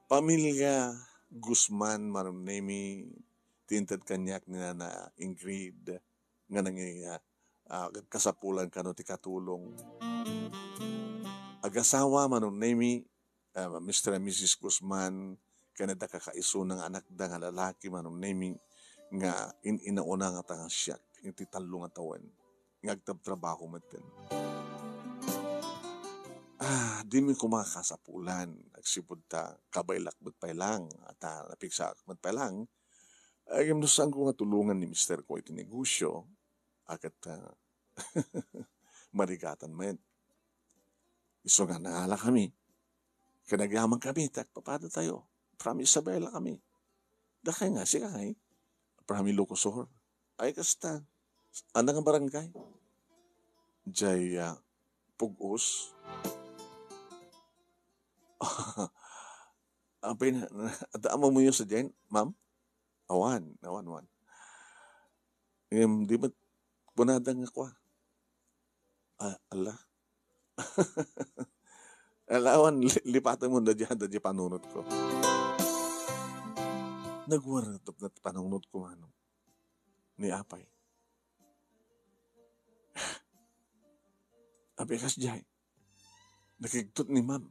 Pamilya Guzman Manunemi tintad kanyak nila na Ingrid nga nangyaya kasapulan kano ti katulong. Agasawa Manunemi Mr. and Mrs. Guzman kanada kakaiso ng anak da nga lalaki manong naming nga inauna nga tangang siyak iti talo nga tawan ngagtab-trabaho maten. Di mi kumakasapulan agsipud ta kabaylakbet pa lang at napiksa mat pa lang ay saan ko nga tulungan ni Mr. ko iti negosyo akat marigatan men. Iso nga naala kami. Kanagyaman kami, papada tayo. From Isabela kami. Dakay nga, siya ay. From Ilocosor. Ay, kasta. Anang barangay. Jay, Pugos. Apay na, adaama mo yun sa dyan, ma'am? Awan. Di ba, bunadang ako ala. Alawan, lipatan mo na dyan panunod ko. Nagwaratap na panunod ko ni Apay. Apay kas dyan. Nakigtot ni ma'am.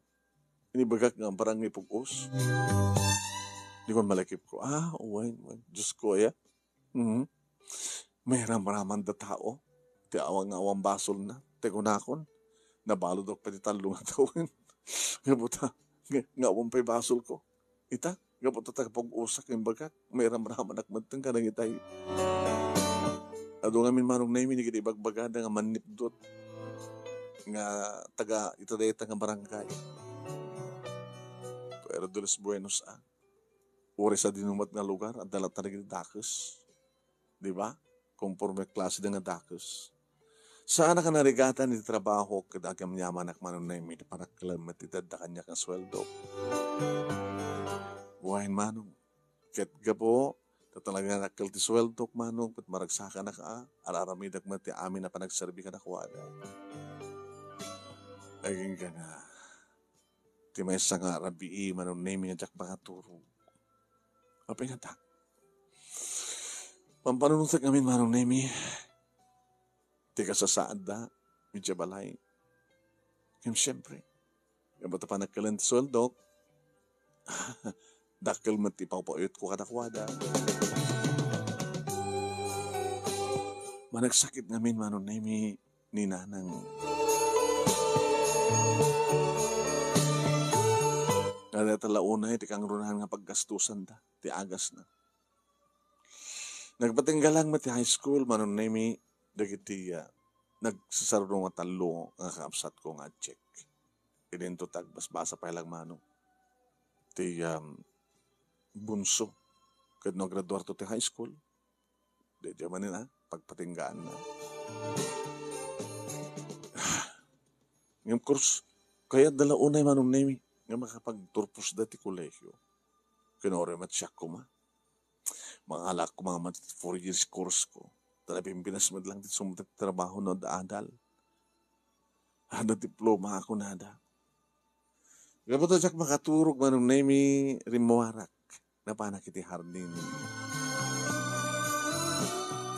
Inibagak nga parang may pugos. Di ko malakip ko. Uwain. Diyos ko, ya. May ramaraman da tao. Ti awang basol na. Ti kunakon. Nabalod ako pati talo nga tawin. Gabuta, nga pa'y basol ko. Ita, gabuta pag-usak yung bagak. May ramraman akmantang ka nang itay. Ado nga min manong na yung minigit ibagbagada nga manipdot. Nga taga itadeta nga barangay. Pero Dos Buenos uri sa dinumat nga lugar at dalat na naging dakos. Diba? Conforme klase na nga dakos. Saan ka narigatan ni trabaho kadagam yaman ak manon na imi para kilometidad da kanya kang sweldo. Buhayin manong. Ket gapo, tatalaga nakal ti sweldo manong, pat maragsaka na ka, araramidag mati amin na panagserbi ka na kuwada. Aging ka nga, ti may sa nga rabii manon na imi nga jak mga turo. Apay nga tak. Pampanunod kami manong na imi, ti kasasaad da, medya balay. Kaya siyempre, Bata pa nagkalan ti sweldo, dakil matipapayot ko kadakwada. Managsakit ngamin manon na ni nanang. Kada talaunay, ti kang runahan nga paggastusan ta, ti agas na. Nagpatinggalang mati high school, manon na dagiti nagsasarong nga talo nga kaapsat ko nga check. Idento tagbasbasa pa lang mano. Ti bunso. Kad no graduar to ti high school. Di manin pagpatinggaan na. Ng course, kaya dala unay manon na nga makapagturpos dati kolehyo. Kinore matsyak ko ma. Mga alak ko mga 4 years course ko. Talabing pinasmad lang dito sumutat trabaho no daadal. Ada diploma ako nada. Gabato siya makaturog manong nami rimuarak na panakiti hardin.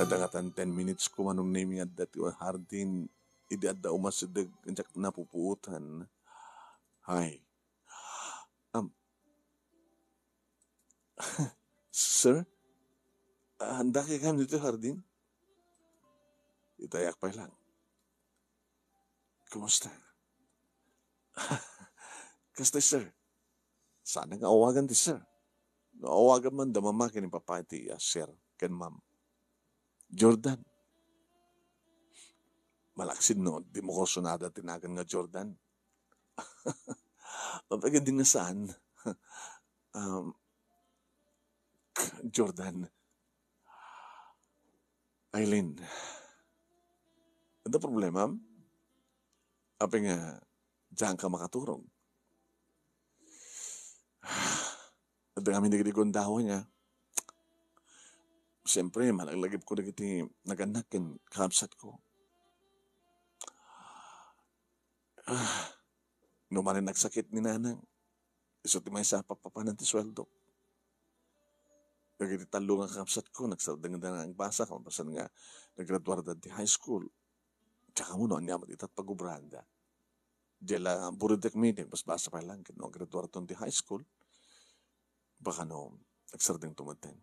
Kadangatan 10 minutes ko manong nami at dati hardin. Idi adda umasidag kanyak napupuutan. Hi. Sir? Handa kayo kami dito, Hardin? Itayak pa lang. Kumusta? Kasta, sir? Sana nga awagan ti sir. Awagan man damamakin ni papa ti sir ken ma'am. Jordan. Malaksin no, di mo ko sunada tinagan nga Jordan. Mapagad din nga saan? Jordan. Aileen. Ano problema? Apa nga, diyan ka makaturong. At kami nagdigondawa niya. Siyempre, malaglagip ko na kiti naganakin, kapsat ko. Numanin nagsakit ni nanang. Iso ti may sa papapanan ti sweldo. Nagiti talo nga kapsat ko, nagsardang na ang basa, kamapasan nga, naggraduar di high school. Tsaka mo no, anyamat itat pagubranda. Diyala, buridek meeting, mas basa pa lang, kino, graduar di high school. Baka no, nagsardang tumaten.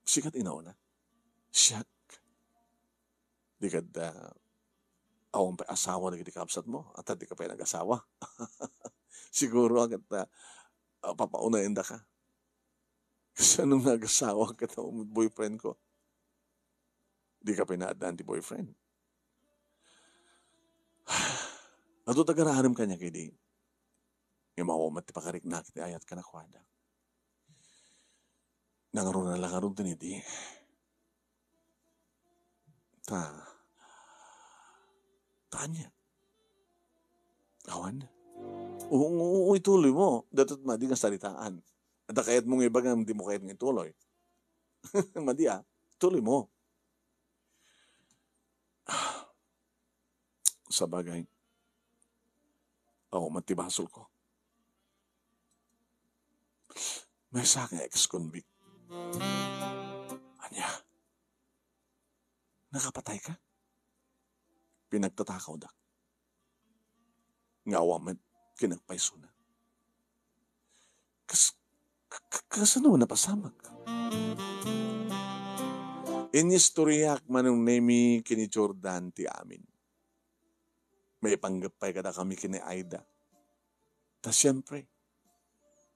Sikat inaw na. Siyak. Di ka awang pa asawa na giti kapsat mo, at di ka pa nag-asawa. Siguro agad papaunayin da ka. Kasi anong nag-asawa ka na boyfriend ko? Di ka pinaadaan ti boyfriend. Ato tagarahanam ka niya kay di. Yung mawamat ti pakarik na kiti ayat ka na kwada. Nangaroon na lang aron tiniti. Tanya. Awan. Oo, ituloy mo. Datot madi nga salitaan. At kayat mong iba nga, hindi mo kayat nga ituloy. Madi tuloy mo. Sa bagay, matibasol ko. May sa aking ex-convict. Anya, nakapatay ka? Pinagtatakaw dak. Ngawa man, kinagpaiso na. Kasano napasamak? Inistoryak manong nemi kini Jordan ti amin. May panggapay kada kami kini Aida. Ta siyempre,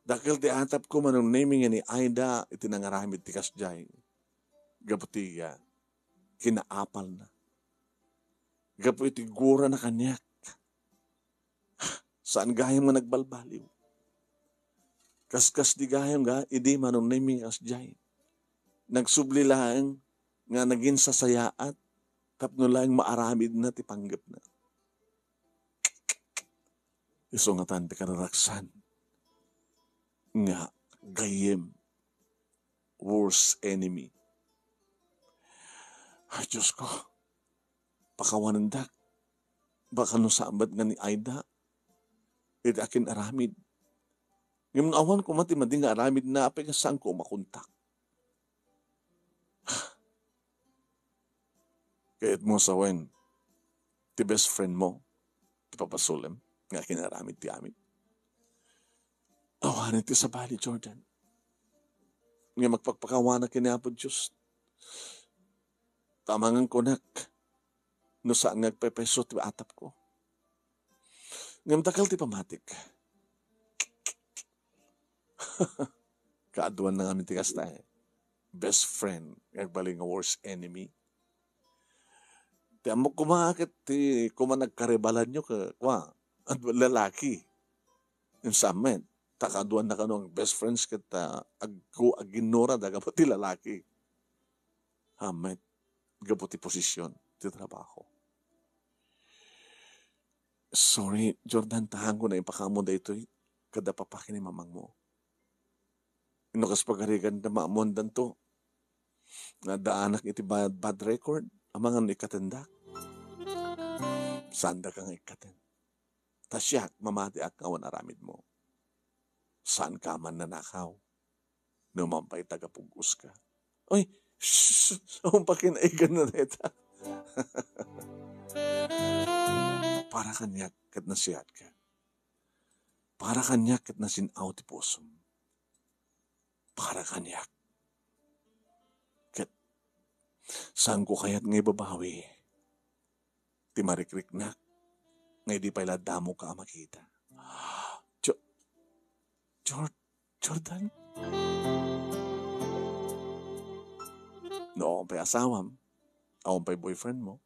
dakil ti atap ko manong nemi nga ni Aida iti nangaramid ti kasjay. Gaputiya, kinaapal na. Gapu iti gura na kanyak. Saan gayang man nagbalbaliw? Kaskas di gayang idi manong nemi kasjay. Nagsubli lang nga naging sasayaat tapno lang maaramid na ti panggap na. Iso nga tan ti kararaksan nga gayem worst enemy. Ay, Diyos ko, pakawanandak. Baka no sabat nga ni Aida, iti akin aramid. Ngayon awan ko mati mading aramid na apay nga saan ko makontak. Kaya't mo sa wen, ti best friend mo, ti papasulem, Nga kinaramid ti amin. Awanan ti sa bali, Jordan. Nga magpagpakawana kiniapod Diyos. Tamangan ko nak. No saan ngagpepeso ti atap ko. Ngam takal ti pamatik. Kaaduan na ngamin ti kasta best friend, ngagbaling nga worst enemy. Ti amok kumakit ti kumanagkarebalan nyo at lalaki. Yung samen, takaduan na kanong best friends kita aginora daga po ti lalaki. Hamet, gapo ti posisyon, ti trabaho. Sorry, Jordan, tahan ko na ipakamo da ito'y kada papakin ni mamang mo. Inukas pagarigan na maamondan to. Nga daanak iti bad record, amang ano ikatendak. Sanda kang ikaten. Tasyak, mamati ak awan aramid mo. Saan ka man nanakaw? Numampay tagapugus ka. Oy, ang pakinaigan na neta. Para kanyak kat nasiyat ka. Para kanyak kat nasinaw ti pusom. Para kanyak. Kat saan ko kayat ngay babawi? Ti marikrik na. Ngay di pala damo ka makita. Jordan? Noong pa'y asawam, awang pa'y boyfriend mo,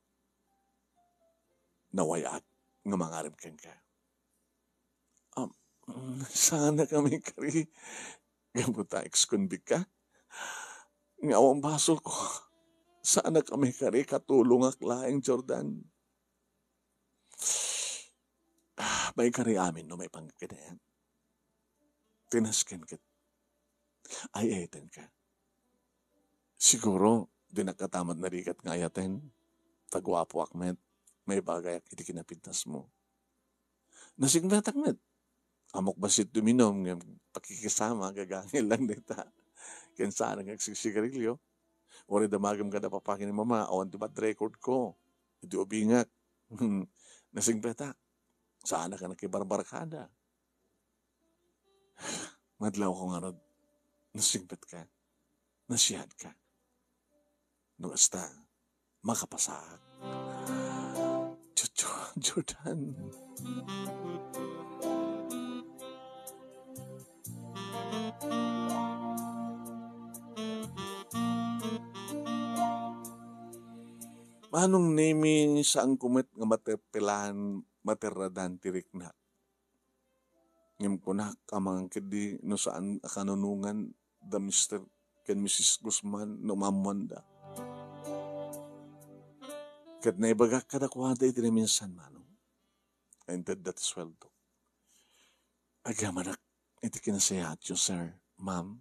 nawayak nga mangarap kang ka. Sana kami kari, gamuta ex-convict ka, nga awang basol ko, sana kami kari katulong ak laing Jordan. May kari amin no may pangkinayan. Tinaskin ka. Ay etan ka. Siguro, di nakatamat na rikat nga ayaten. Tagwapo akmet. May bagay ak iti kinapintas mo. Nasignatak met. Amok basit duminom ng pakikisama, gagangin lang nita. Kaya saan ang agsisigarilyo. Ori damagam ka na papakin ni mama, awan di bad record ko. Iti ubingak. Nasignatak. Saan ka nakibarbarkada. Madlaw ko nga rod. Nasigbat ka. Nasiyad ka. No hasta makapasak. Jordan. Manong naming saan kumit nga materpilan materadan tirik na. Ngam kunak amang kedi no saan akanunungan da Mr. ken Mrs. Guzman no mamanda. Kat na ibagak kada kuwada iti na minsan manong. And that sweldo. Agamanak iti kinasayat yun, sir, ma'am.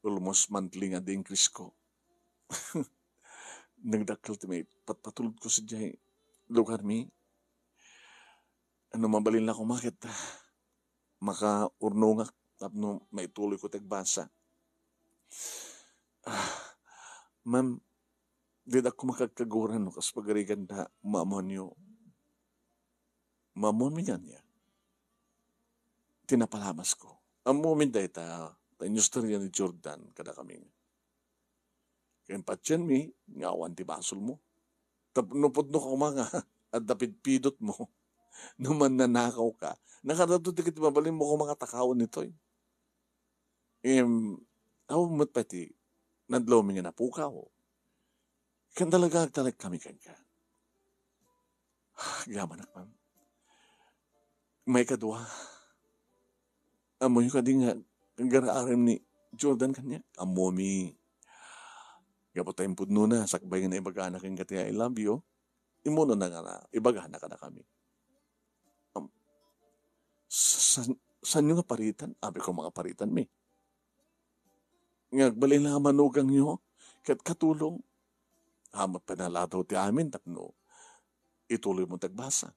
Almost monthly nga di increase ko. Nagdakil ti may patulod ko sa jay lugar mi. Ano mabalin na kumakit. Maka-urnungak tapno may tuloy ko tagbasa. Ma'am, di ako makagkaguran no kas pagarigan na mamon nyo. Mamon mi yan niya. Tinapalamas ko. Ang moment na ita, yung storya ni Jordan kada kami. Kaya patyan mi, ngawan ti basol mo. Tapnupod no ka mga at dapit-pidot mo. Numan nanakaw ka. Nakaratot tikit mabalin mo kung mga takawan nito. Aw mo't pati, nadlaw mi nga napukaw. Kan talaga kami kan ka. Gaman ma'am. May kadwa. Amoy ka din nga, ang garaarim ni Jordan kanya. Amomi. Gapot tayong pudno na, sakbay nga na ibagana kang kati I love you. Imuno na nga na, ibagana ka na kami. Saan nyo nga paritan? Abi ko mga paritan mi. Ngagbalay lang manugang nyo, kat katulong. Hamat panalataw ti amin, tapno, ituloy mo tagbasa.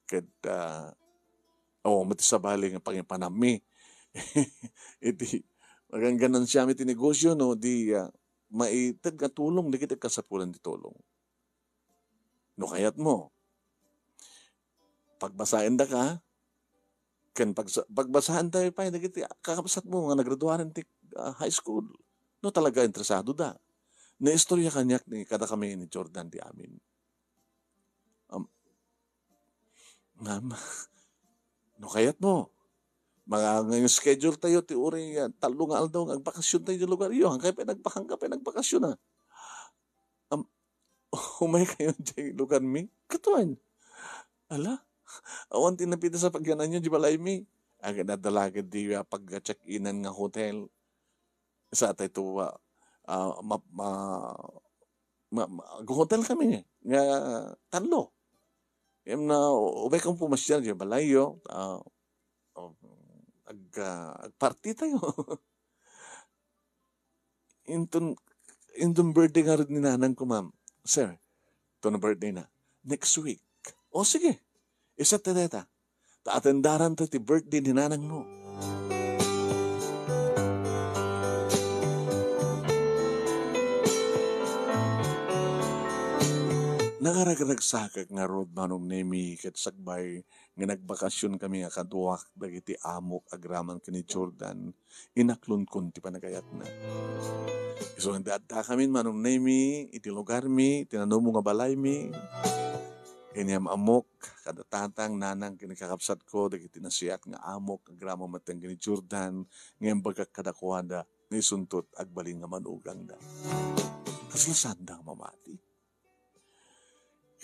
Kat, matisabali nga pangipanami. Iti, magangganan siya iti negosyo, no, di, maitag katulong, di kita kasapulan di tulong. No kayat mo, pagbasahin da ka, pagbasahan tayo pa, dagiti kakabsat mo, nga nagraduaran ti high school. No talaga interesado da. Na istorya kanyak ni kada kami ni Jordan di amin. Ma'am, no kayat mo, mga ngayong schedule tayo, ti uri, talo nga aldaw, agbakasyon tayo di lugar iyo, hangkay nagbakasyon na. Humay kayo di lugar mi, katuan. Ala, awan tinapita sa pagyanan nyo, di balay mi. Agad nadalagad di pag-check-inan nga hotel. Sa atay tuwa, hotel kami nga talo. Yung na, ubay kong pumasyal, di balay yo, party tayo. Intong birthday nga rin ni nanang ko, ma'am. Sir, ito na birthday na. Next week. O sige, isa tineta. Taatendaran to ti birthday ni nanang mo. Nagaragsagsakak nga road manong nemi ket sagbay nga nagbakasyon kami nga kaduak dagiti amok agraman kani Jordan inaklon kun ti panagayat na. So nagdaadta kami manong nemi iti lugar mi tinanong mo nga balay mi inyam amok kada tatang nanang kinikakapsat ko dagiti nasiat nga amok agraman mateng kani Jordan ngem bagak kadakwada ni suntot agbaling nga manugang da. Kaslasandang mamati.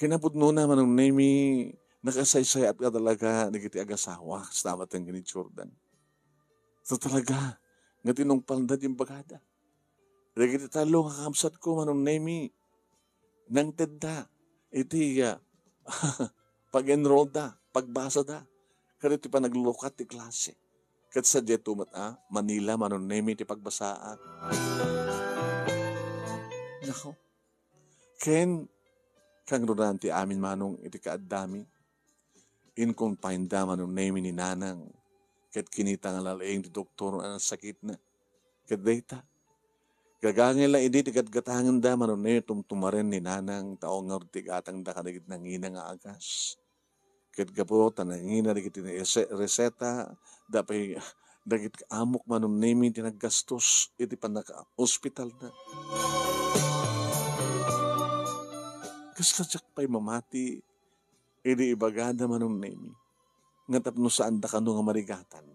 Kinapudno na manong nemi nakasaysay at talaga nagiti agasawa sa tamat ng gani Jordan. So talaga nga tinungpal na yung bagada. Nagiti talo nga kamsat ko manong nemi nang tedda iti pag-enroll da, pagbasa da. Kaya iti pa naglukat ti klase. Kat sa jetumat Manila manong nemi ti pagbasaan. Nako. Ken kang runanti amin manong iti kaadami. In confined da manong name ni nanang. Kat kinita nga lalaing ti doktor ang sakit na. Kat data. Gagangin lang iti gatgatangan da manong name tumtumaren ni nanang tao nga tigatang da kanagit nangina nga agas. Kat gapo tanangina dagiti reseta dapay dagit amok manong name iti naggastos iti panaka-hospital na. Kasadyak pa'y mamati, ili ibagada manong nemi. Nga tapno saan da kano nga marigatan.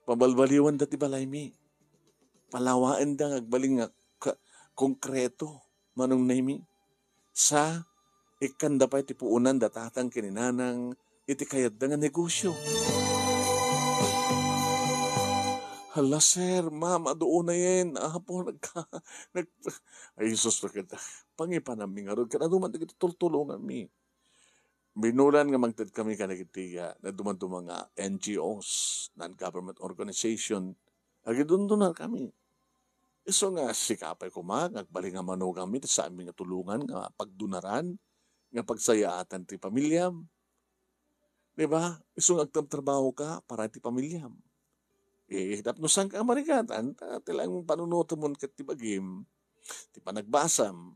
Pabalbaliwan dati balay mi. Palawaan da agbaling nga konkreto manong nemi. Sa ikanda pa iti puunan datatang kininanang iti kayad da nga negosyo. Hala, sir, ma'am, doon na yan. Po, ay, Jesus, pangipanami nga ron. Kana duman, tultulungan mi. Binulan nga magtad kami kanagitiya na duman nga NGOs, non-government organization. Agi doon kami. Iso nga, sikapay ko agbalik nga manugang mi, sa aming nga tulungan, nga pagdunaran, nga pagsayaatan ti pamilyam. Diba? Iso nga agtrabaho ka para ti pamilyam. Tapno saan ka marigatan, tilang panunuto mo kat ti bagim, ti panagbasam,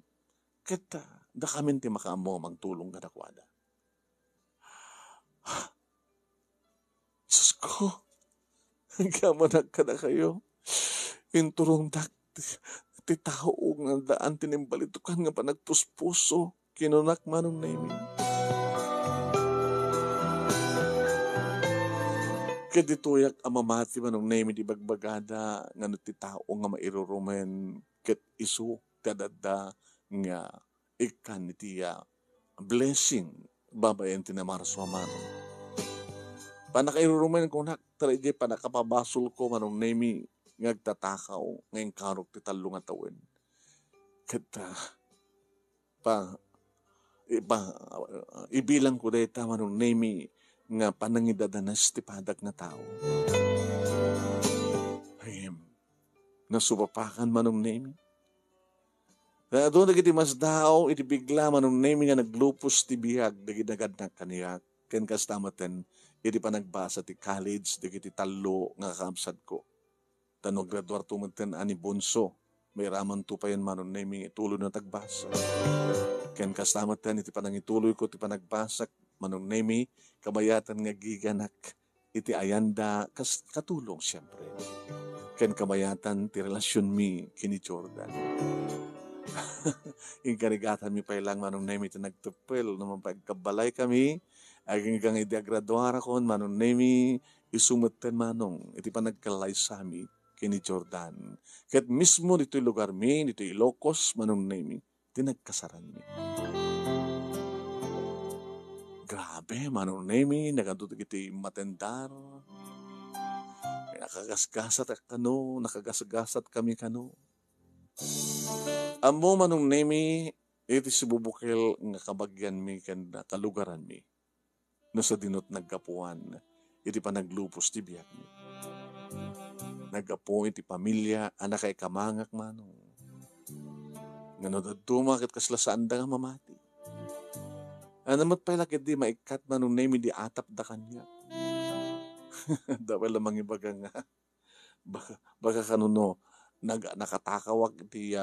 kat da kami ti makaamo magtulong kadakwada. Diyos ko, hanggaman kada kayo, inturong ti tao nga daan tinimbalitukan nga panagpuspuso, kinunak manong namin. Kadituyak amamati manong name di bagbagada nga ti tao nga mairurumen ket isu kadada nga ikan iti blessing babayan ti namaraswamano. Panakairurumen ko naktarije panakapabasol ko manong name ngagtatakaw ngayong karok ti talo nga tawen. Ket ibilang ko dayta manong name nga panangidadanas ti padag na tao. Ayem, nasupapakan manong name. Doon nagiti mas daw, iti bigla manong name nga naglupos ti bihag, dagidagad na kaniyak, ken kastamaten, iti panagbasa ti college, dagiti talo nga kakamsad ko. Tanog graduar tumenten ani Bonso, may raman tupayan manong name, tulo na tagbasa. Ken kastamatan iti panangituloy ko, iti panagbasak, manong nemi, kabayatan nga giganak, iti ayanda, katulong siyempre. Ken kabayatan ti relasyon mi kini Jordan. Inkarigatan mi pa ilang manong nemi iti nagtupil, naman pagkabalay kami, aging kang iti agraduara kon, manong nemi, isumutten manong, iti panagkalay sami, kini Jordan. Ket mismo dito'y lugar mi, dito'y Ilocos, manong nemi, tinagkasaran mi. Grabe, manong nemi, nagatutok iti matendar, nakagasgasat nakagasgasat kami kano. Amo manong nemi, iti sibubukil nga kabagyan mi ken kalugaran mi. No sa dinot nagkapuan, iti panaglupos ti biyak mi. Nagkapo iti pamilya, anak ay kamangak manong. Ngano dumakit kaslasaan da nga mamati. Anamat pala ket di maikat manong nemi di atap da kanya. Dawel lamang ibaga nga. Baka kanuno, nakatakawag iti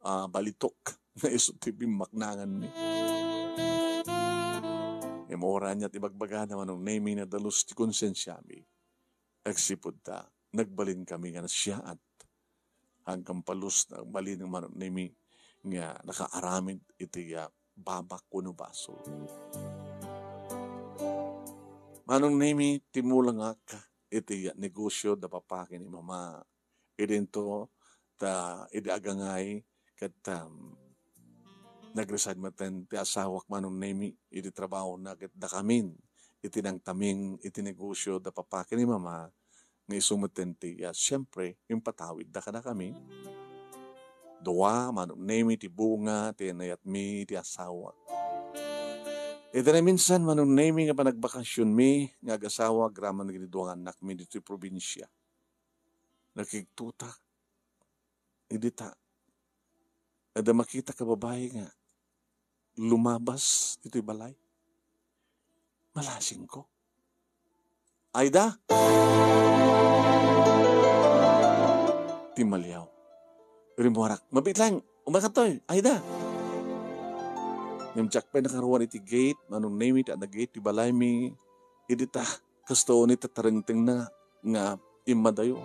balitok na iso ti bimaknangan mi. Imora niya at ibagbaga naman ng nemi na dalus ti konsensya mi. Agsipod ta, nagbalin kami nga na siya at hanggang palus na balin ng manong nemi nga nakaaramid iti babak kuno baso. Manong nemi timulang ka iti negosyo da papaki ni mama. Idento ta idi agangay kat nag-resign maten ti asawak manong nemi iti trabaho na ket da kamin iti nang taming iti negosyo da papaki ni mama nga isumuten ti siyempre yung patawid da kada kami. Dua manong nemi ti bunga ti nayat mi ti asawa. Ito na minsan manong nemi nga panagbakasyon mi nga agasawa graman giniduang anak mi dito probinsya. Nakiktutak idita. Ada makita ka babae nga lumabas dito'y balay. Malasing ko. Aida! Timaliyaw. Rimuarak. Mabit lang. Umakatoy. Aida! Nimjak pa nakaruan iti gate. Manong name it at the gate. Ti balay mi. Idita. Kasto ni tatarengteng na nga imadayo.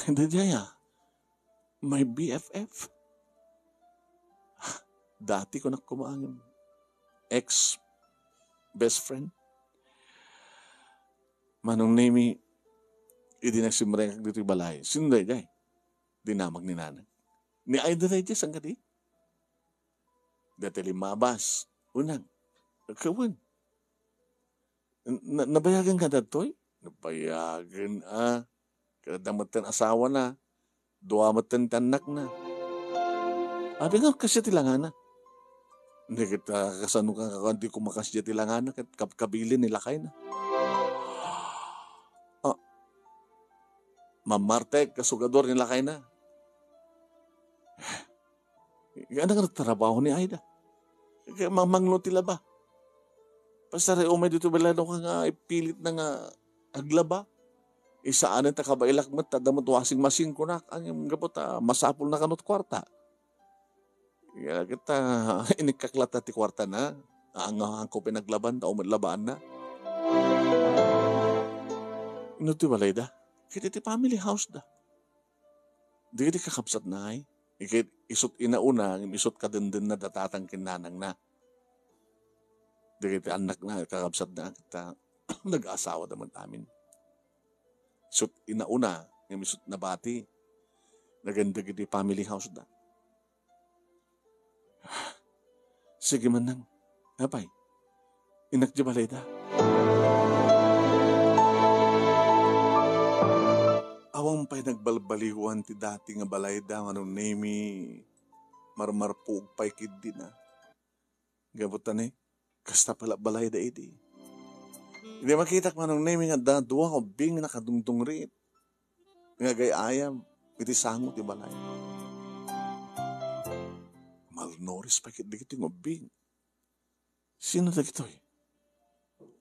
Hindi niya. My BFF. Dati ko na kumaangin. Ex-best friend. Manong nemi, hindi nagsimrengak dito yung balay. Sino na yun? Dinamag ni nanay. Ni Aida na yun, ang gadi. Dati limabas. Unang. Kawan. Nabayagan ka na to'y? Nabayagan Kadamatan asawa na. Duamatan tanak na. Abi nga kasi tilangana. Hindi kita kasano ka hindi ko makasya tilangana. Kapkabilin nila kayo na. Mamartek, kasugador nila kayo na. Gana nga trabaho ni Aida. Mamanglo tila ba? Pasare umay dito balado ka nga ipilit na nga aglaba. Isaan ta kabailak mat tadamot wasing masing kunak ang gabot masapul na kanot kwarta. Kaya kita inikaklata ti kwarta na. Ang ko pinaglaban ta umadlabaan na. Ino ti balay da? Kiti ti family house da. Di kiti kakapsat na ay. Ikit isot inauna, isot kadendin na datatang kinanang na. Di kiti anak na kakapsat na kita nag-asawa naman amin. Isot inauna, isot nabati. Naganda kiti family house da. Sige man nang. Napay. Inak di balay da. Awang pa'y nagbalbaliwan ti dati nga balay da, anong nemi, marmarpug pa'y kid na. Gabutan kasta pala balay da iti. Hindi makita ko anong nemi nga da, duwa ko bing nakadungdung rin. Nga gayayam, iti sango ti balay. Malnoris pa'y kid dikiti ngo bing. Sino da kito'y?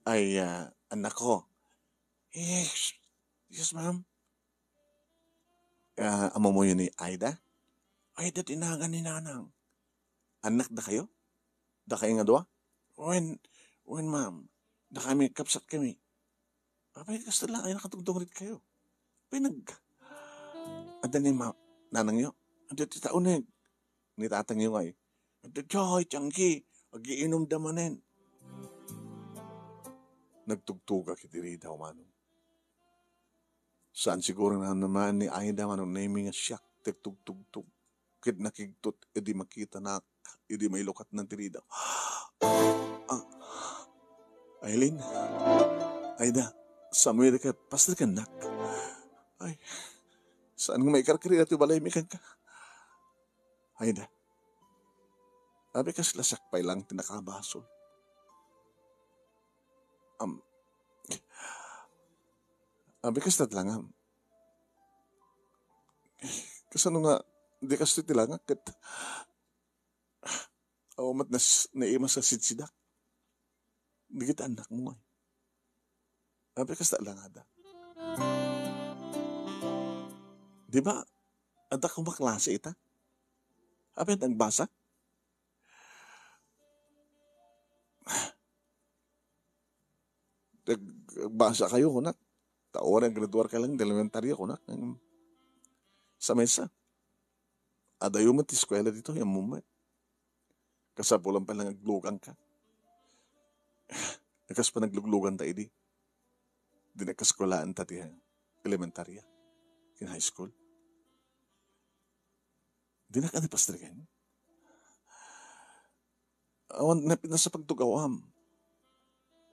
Ay, anak ko. Yes, ma'am. Amo mo yun ni Aida? Aida, tinagan ni Nanang. Anak da kayo? Da kayo nga doa? When ma'am, da kami, kapsat kami. Abay, kasta lang, ay nakatugtong rin kayo. Ada ni Nanang nyo? Ada ti tauneg. Ni tatang nyo ay. Ada choy, tiyangki. Agiinom damanen. Nagtugtuga kitiri daw manong. Saan siguro na naman ni Aida manong naming siyak tugtugtug. Kit nakigtot, edi makita na, edi may lukat ng tirida. Aileen, Aida, Samuel ka, pastor ka nak. Ay, saan nga may karkiri at balay may ka? Aida, sabi ka sila sakpay lang tinakabasol. Sabi ka sila lang kasano nga, di ka sila lang kat awamat na naima sa sitsidak. Di kita anak mo ay. Sabi ka sila lang ada. Di ba, ada kong maklase ita? Sabi ang basa? Nagbasa kayo kunak. Taon ang graduar ka lang, elementarya kunak. Sa mesa. Ada yung mati eskwela dito, yung moment. Kasapulan pa lang naglugan ka. Nakas pa nagluglugan tayo di. Di nagkaskolaan ta ti elementarya. In high school. Di na ka ni pastrigan. Awan na pinasa pagtugawam.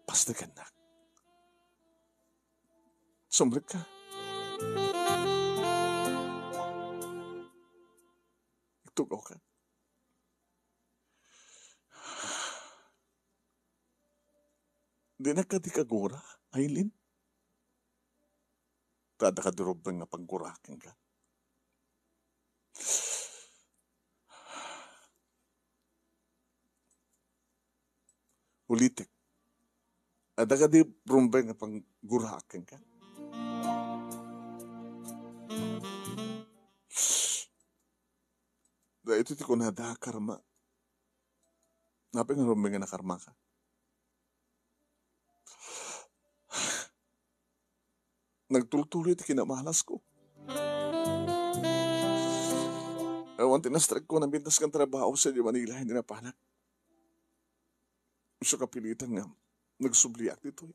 Pastrigan na. Sumrit ka. Itugaw ka. Di na ka di kagura, Aileen. Tada ka dirob nga paggurakin ka. Ulitik. Ada ka di rumbay nga paggurakin ka. Da ito ti ko na da karma. Napin nga rumbay nga na karma ka. Nagtultuloy ti kinamalas ko. Awan tinastrike ko na bintas kang trabaho sa Manila, hindi na panak. Gusto kapilitan nga, nagsubliak dito.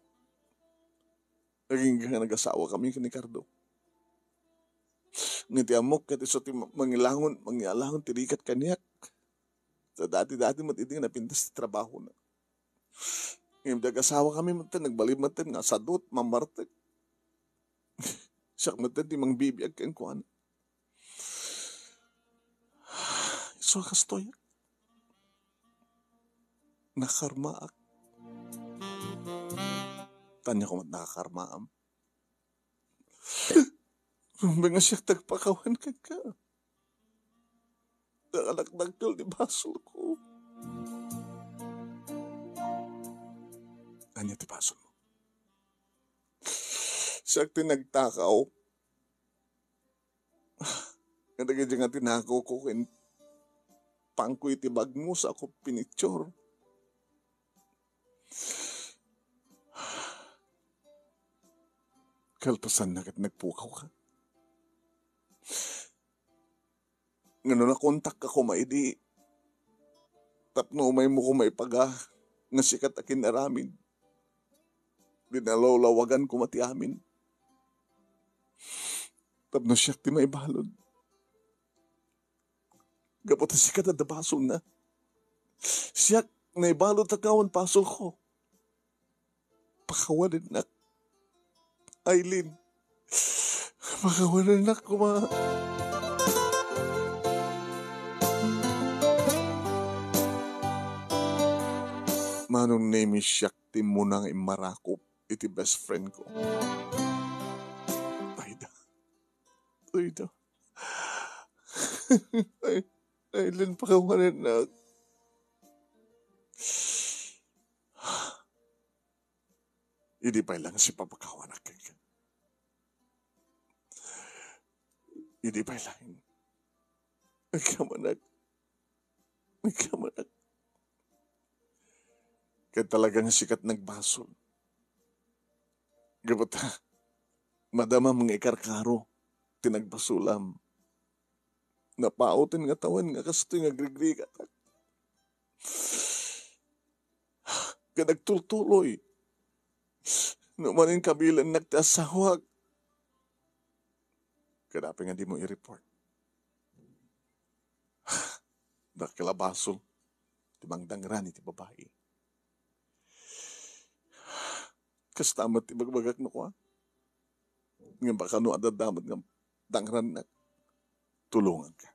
Naging nga nag-asawa kami ni Cardo. Ngiti amok, kati so ti mangilangon, tirikat kanyak. Sa dati-dati matindi nga napintas ti trabaho na. Ngayon nag-asawa kami, nagbalimatan nga sadot, mamartek. Siyak matan di mang bibiyag kang kuhan. So kastoy. Nakarmaak. Tanya ko mat nakakarmaam. Rumba nga siya tagpakawan ka. Nakalakdagkal di basol ko. Anya ti basol mo? Siyak tinagtakaw. Kadagay nga tinakaw ko kin pangko itibag mo sa ako pinicture. Kalpasan na kat nagpukaw ka. Ngano na kontak ako maidi. Tapno umay mo ko maipaga nga sikat akin aramin. Dinalaw-lawagan ko mati amin. Tapno siyak ti maibalod. Gapot na sikat at dabasol na. Siyak naibalod takawan pasol ko. Pakawanin na. Aileen. Pakawanin na kuma. Manong name is siyak ti mo nang imarakop. Iti best friend ko. Aida. Aileen, pakawanan na. Hindi pa lang si papakawanan ka. Hindi pa lain. Nagkamanag. Kaya talagang sikat nagbasol. Gabata, madama mga ikarkaro, tinagbasulam. Napautin nga tawan nga kasto nga grigrigat. Kaya nagtultuloy. Numanin kabilan nagtasawag. Kadapi nga di mo i-report. Nakilabaso, timangdangran iti babae. Kastamat ti bagbagak na ko, nga baka no adadamat nga dangran na. Tulungan ka.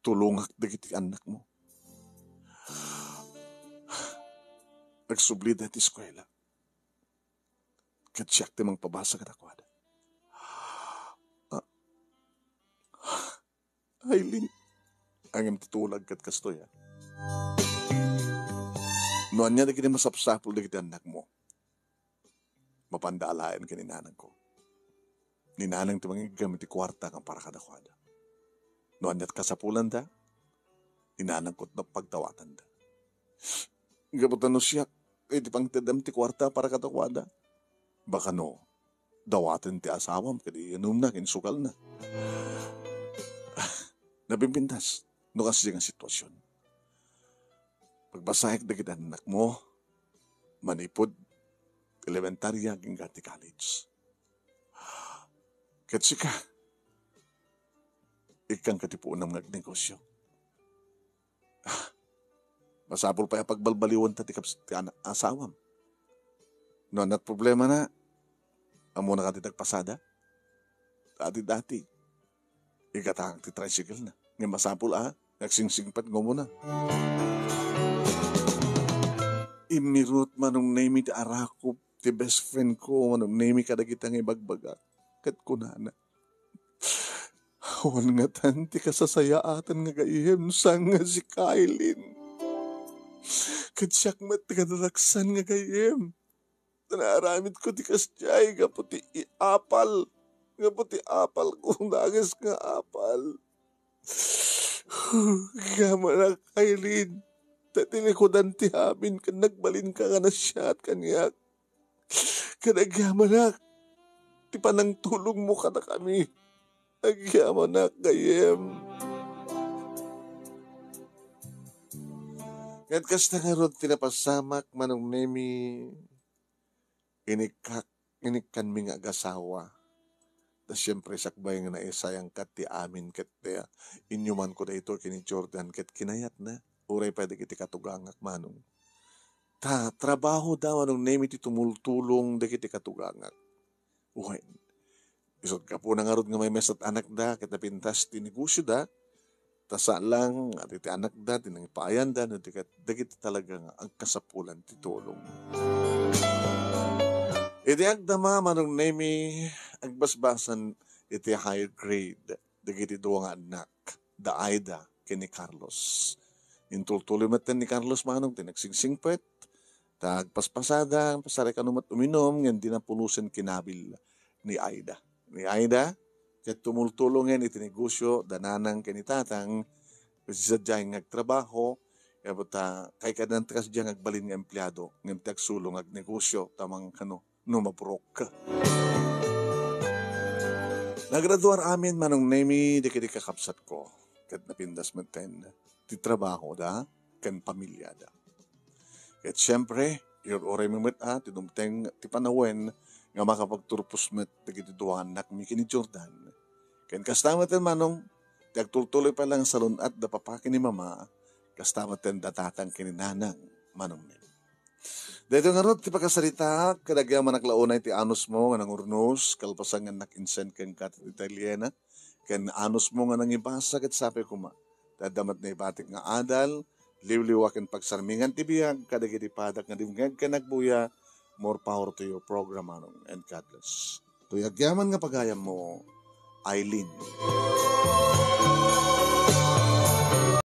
Tulungak dagiti anak mo. Nagsubli dati eskwela. Katsiyak ti mang pabasa ka nakwada. Aileen, ang titulag kat kastoy. Noon niya dagiti masapsapul dagiti anak mo. Mapandalayan ka ni nanang ko. Ni nanang ti mga gamit ti kwarta kang para kadakwada. Noon niya't kasapulan da, ni nanang ko't napagtawatan da. Gabutan no siya, ti pang tedam ti kwarta para kadakwada. Baka no, dawatan ti asawam, kadi inum na, kinsukal na. Nabimbintas, no kasi ang sitwasyon. Pagbasahik dagiti anak mo, manipod, elementarya, gingati college. Katsi ka, ikang katipuan ng nagnegosyo. Masapol pa yung pagbalbaliwan ti asawam. No, not problema na, amo na ka pasada. Dati, ikatang ti tricycle na. Ngayon masapol nagsingsingpat ngo mo na. Imirut manong name ti arakop, ti best friend ko, manong name kadagitang ibagbaga. Kat kunana. Awan nga tanti kasasayaatan nga gaihim sang nga si Kailin. Kat siyak mat kadalaksan nga gaihim. Tanaaramid ko ti kasjay, gaputi iapal. Gaputi apal kung nagis nga apal. Gama na Kailin. Tatilikodan ti amin kan nagbalin ka nga na siya at kanyak. Kanagama na. Ti panang tulong mo ka na kami. Nagyama na kayem. Ngayon kas na nga ron tinapasamak manong nemi inikkan mi nga agasawa. Da siyempre sakbay nga naisayang kat ti amin kat inyuman ko da ito kini Jordan kat kinayat na. Uray pwede kiti katugangak manong. Trabaho daw anong nemi ti tumultulong da kiti katugangak. Uy, isod ka po nangarod nga may mesat anak da, kat napintas ti negosyo da, tasa lang, at iti anak da, tinangipayan da, no, dagiti talaga nga ang kasapulan ti tulong. Iti agdama manong nemi, agbasbasan iti higher grade, dagiti duwang anak, da Aida, kini Carlos. Intultuloy matan ni Carlos manong, tinagsingsingpet, tagpaspasada, pasari kanumat uminom, nga di na pulusan kinabil ni Aida. Ni Aida, kat tumultulungan iti negosyo, dananang kanitatang, kasi sa diyang nagtrabaho, kay kadantas diyang agbalin ng empleyado, ng tagsulong ag negosyo, tamang numabrok. Nagraduar amin manong nemi, di kiti kakapsat ko, kat napindas maten, ti trabaho da, kan pamilya da. At siyempre, oray mamit tinumteng ti panawen nga makapagturpos met dagiti duwan anak mi kini Jordan. Ken kastamatan manong tagtultuloy pa lang sa lunat da papakin ni mama, kastamatan datatang kini nanang manong ni. Dito nga rot ti pagkasarita, kadagyaman naklaunay ti anos mo nga nang urnos, kalpasan nga nakinsen ken kat Italiana, ken anos mo nga nang ibasa ket sapi kuma. Dadamat na ibatik nga adal, liwliwaken pagsarmingan ti biyag, kadagiti padak nga dimngeg ka nagbuya, more power to your program anong, and God bless. Tuyagyaman nga pagayam mo, Aileen.